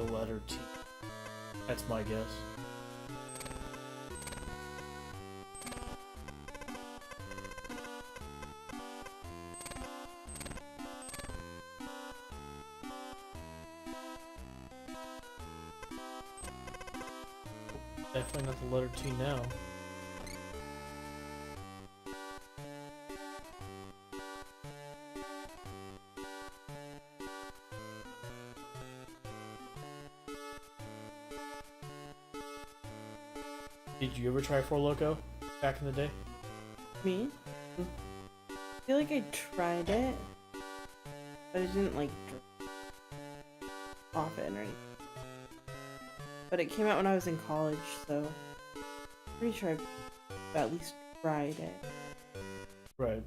The letter T. That's my guess. Definitely not the letter T now. Did you ever try Four Loko back in the day? Me? I feel like I tried it, but I didn't like off it or anything. But it came out when I was in college, so I'm pretty sure I've at least tried it. Right.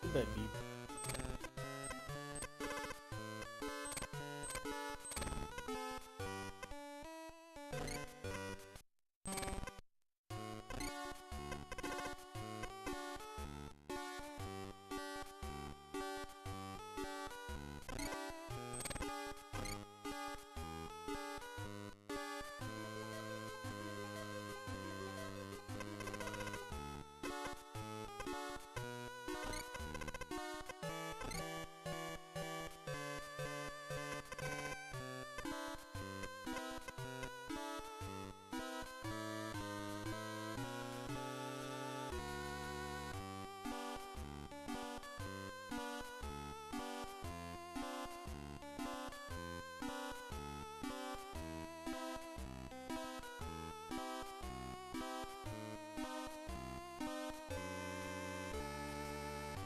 Could that be?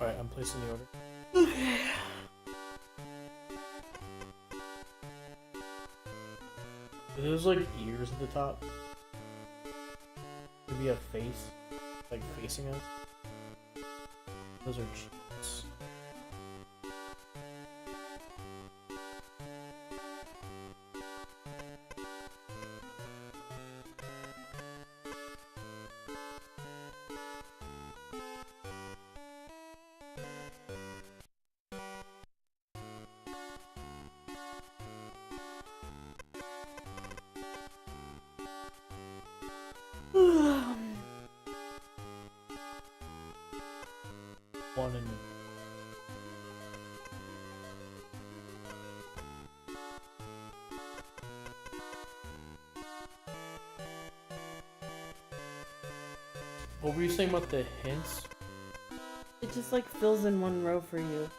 Alright, I'm placing the order. Okay. There's like ears at the top. Could be a face, like facing us. Those are cheeks. One and what were you saying about the hints? It just like fills in one row for you.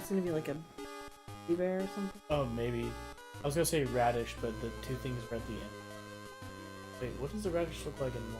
it's gonna be like a teddy bear or something. Oh, maybe. I was gonna say radish, but the two things are at the end. Wait, what does the radish look like in the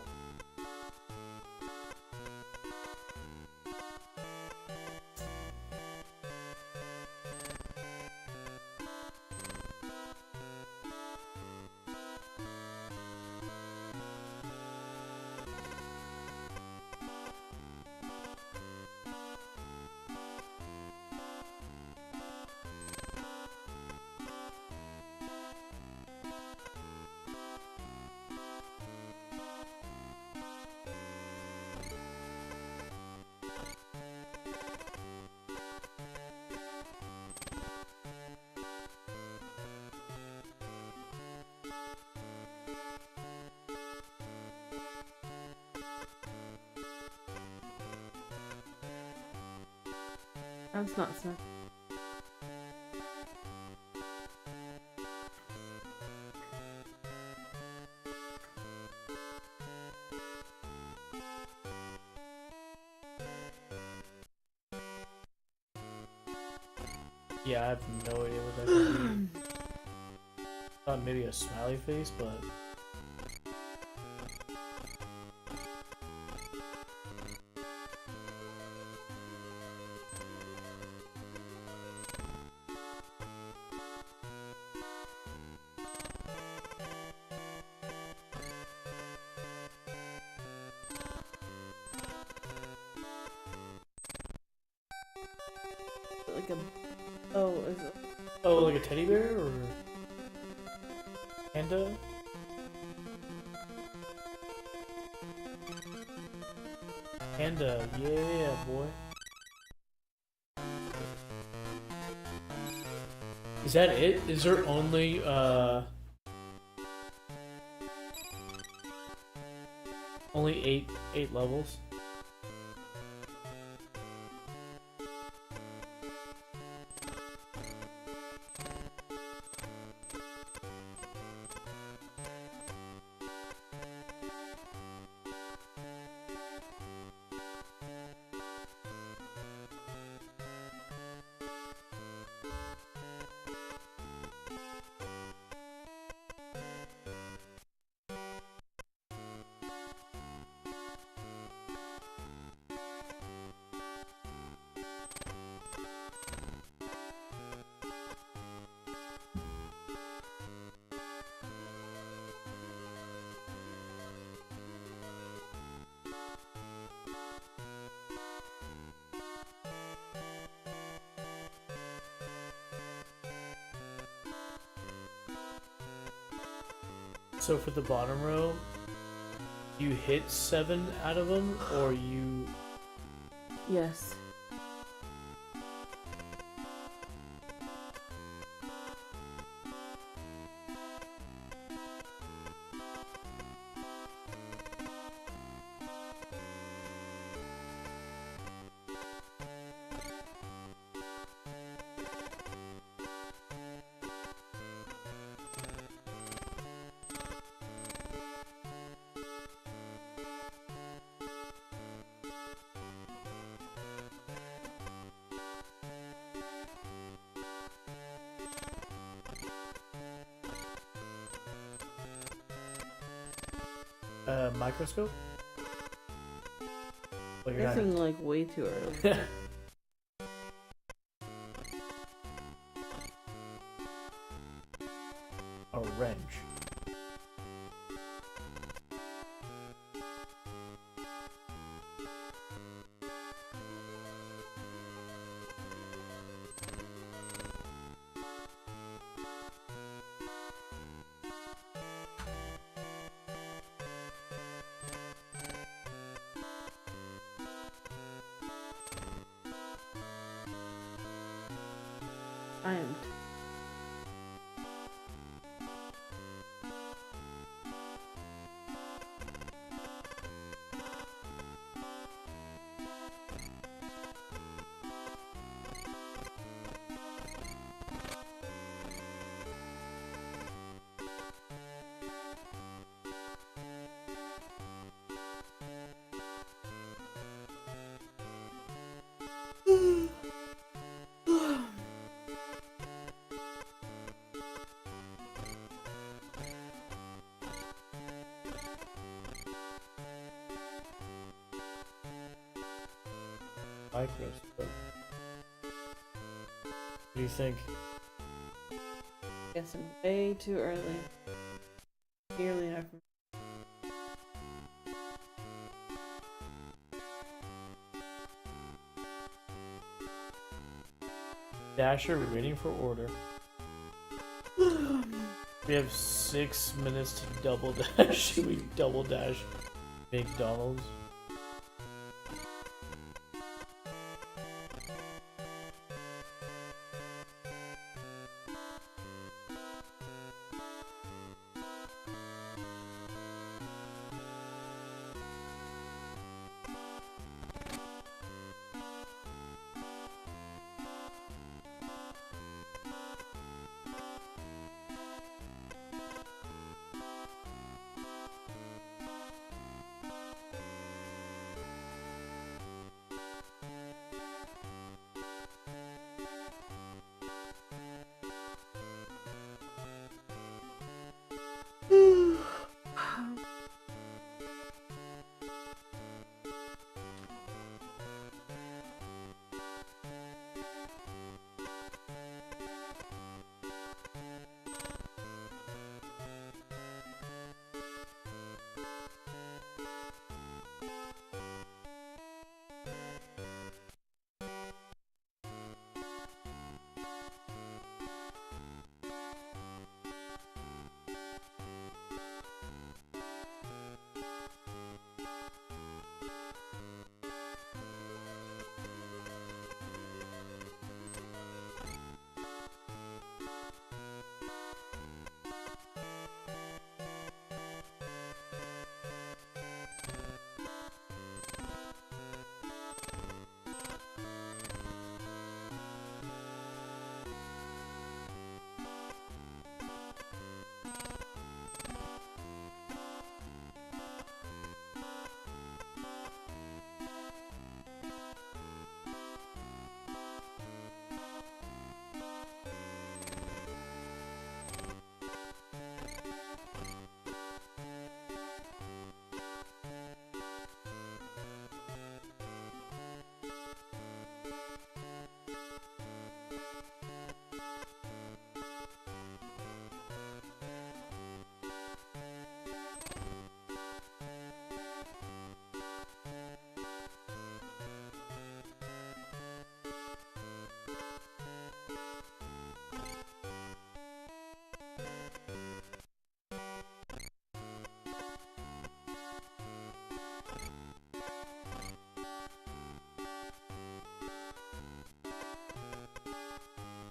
That's not snug. Yeah, I have no idea what that could be. Thought maybe a smiley face, but Like a. Oh, is it? oh, like a teddy bear or panda? Panda, yeah, boy. Is that it? Is there only only eight levels? So for the bottom row, you hit 7 out of them, or you... Yes. Microscope? Well, You're guessing like way too early. A wrench. I am. micros. But what do you think? Guessing way too early. Nearly enough. Dasher waiting for order. We have 6 minutes to double dash. Should we double dash McDonald's?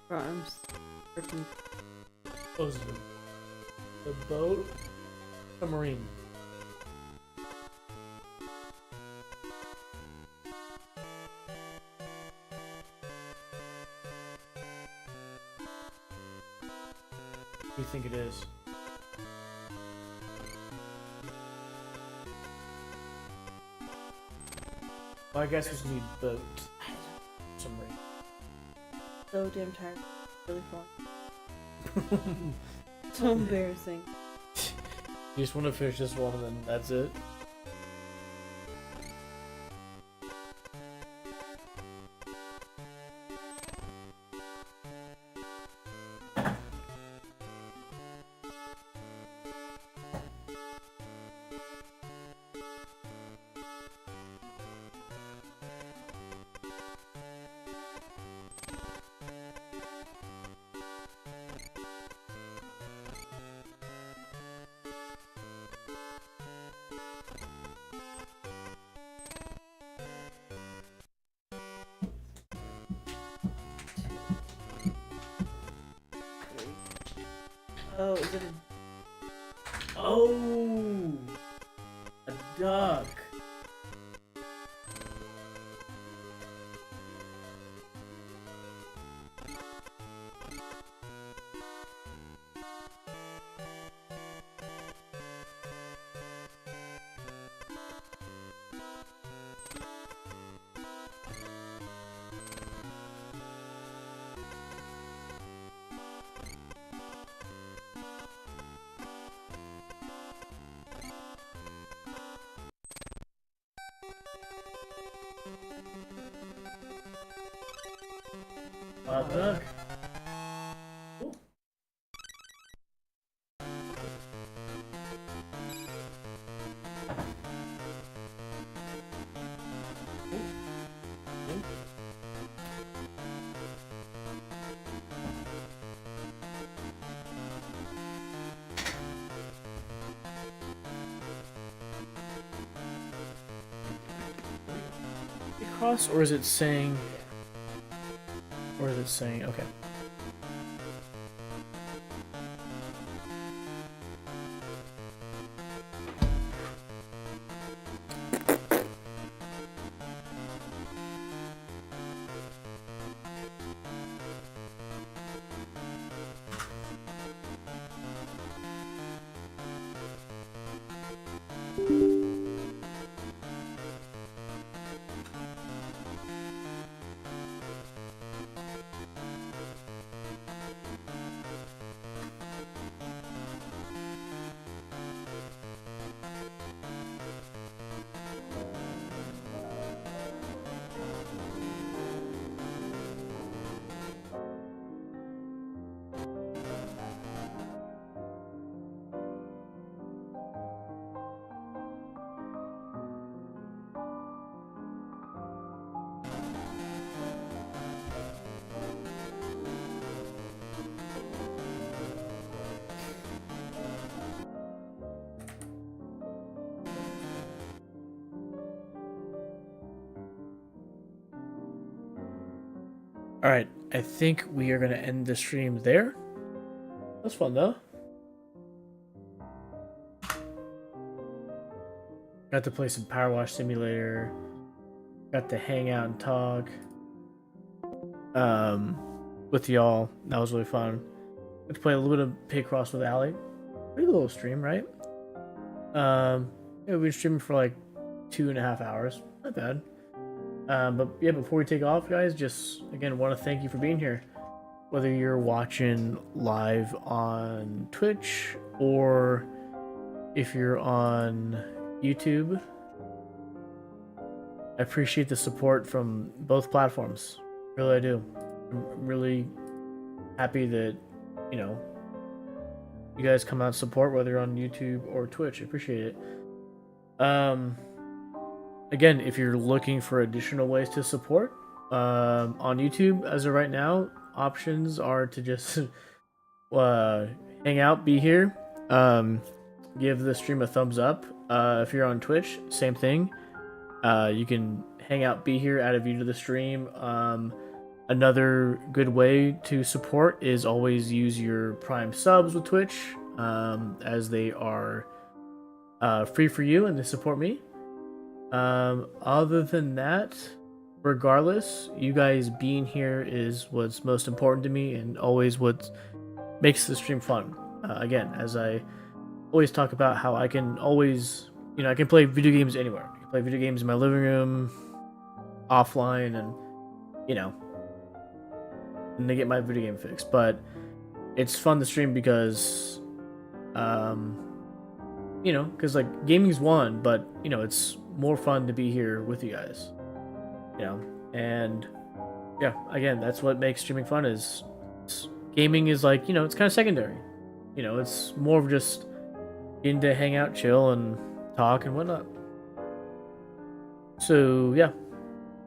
Bro, I'm freaking. Oh, is it the boat? Submarine. What do you think it is? Well, I guess it's gonna be boat. Submarine. So damn tired. Really fun. So embarrassing. You just want to finish this one and then that's it? Oh, is it Oh! A duck! Look. Cool. Cross, or is it saying? Or is it saying? Okay. All right, I think we are gonna end the stream there. That's fun though. Got to play some Power Wash Simulator. Got to hang out and talk with y'all. That was really fun. Got to play a little bit of Paycross with Allie. Pretty little stream, right? Yeah, we've been streaming for like 2.5 hours. Not bad. But yeah, before we take off, guys, just again want to thank you for being here. Whether you're watching live on Twitch or if you're on YouTube, I appreciate the support from both platforms. Really, I do. I'm really happy that, you know, you guys come out and support, whether you're on YouTube or Twitch. I appreciate it. Again, if you're looking for additional ways to support, on YouTube, as of right now, options are to just hang out, be here, give the stream a thumbs up. If you're on Twitch, same thing. You can hang out, be here, add a view to the stream. Another good way to support is always use your Prime subs with Twitch, as they are free for you and they support me. Other than that, regardless, you guys being here is what's most important to me and always what makes the stream fun. Again, as I always talk about how I can always, you know, I can play video games anywhere. I can play video games in my living room, offline, and, you know, and they get my video game fix. But it's fun to stream because, you know, because like gaming's one, but you know, it's more fun to be here with you guys, you know. And yeah, again, that's what makes streaming fun. Is gaming is like, you know, it's kind of secondary, you know, it's more of just getting to hang out, chill, and talk and whatnot. So yeah,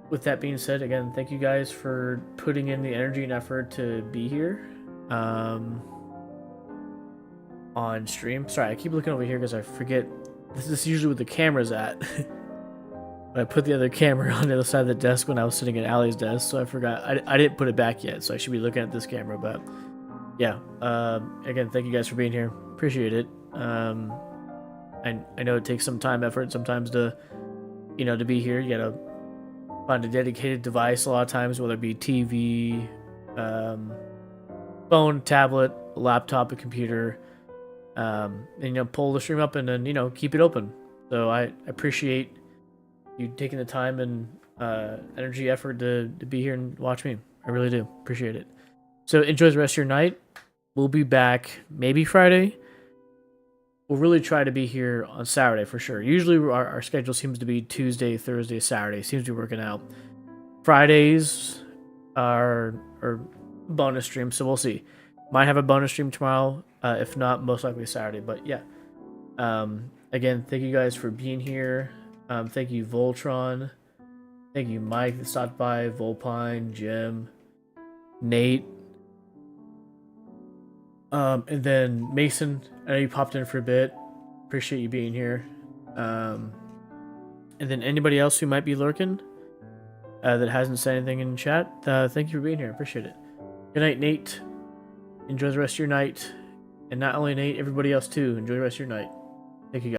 with that being said, again, thank you guys for putting in the energy and effort to be here on stream. Sorry, I keep looking over here because I forget. This is usually where the camera's at. But I put the other camera on the other side of the desk when I was sitting at Allie's desk, so I forgot. I didn't put it back yet, so I should be looking at this camera. But yeah, again, thank you guys for being here. Appreciate it. I know it takes some time, effort, sometimes to, you know, to be here. You gotta find a dedicated device a lot of times, whether it be TV, phone, tablet, laptop, a computer, and, you know, pull the stream up and then, you know, keep it open. So I appreciate you taking the time and energy, effort to be here and watch me. I really do appreciate it. So enjoy the rest of your night. We'll be back maybe Friday. We'll really try to be here on Saturday for sure. Usually our schedule seems to be Tuesday, Thursday, Saturday. Seems to be working out. Fridays are or bonus stream. So we'll see. Might have a bonus stream tomorrow. If not, most likely Saturday. But yeah. Again, thank you guys for being here. Thank you, Voltron. Thank you, Mike, that stopped by, Volpine, Jim, Nate. And then Mason, I know you popped in for a bit. Appreciate you being here. And then anybody else who might be lurking that hasn't said anything in chat, thank you for being here. Appreciate it. Good night, Nate. Enjoy the rest of your night. And not only Nate, everybody else too. Enjoy the rest of your night. Thank you, guys.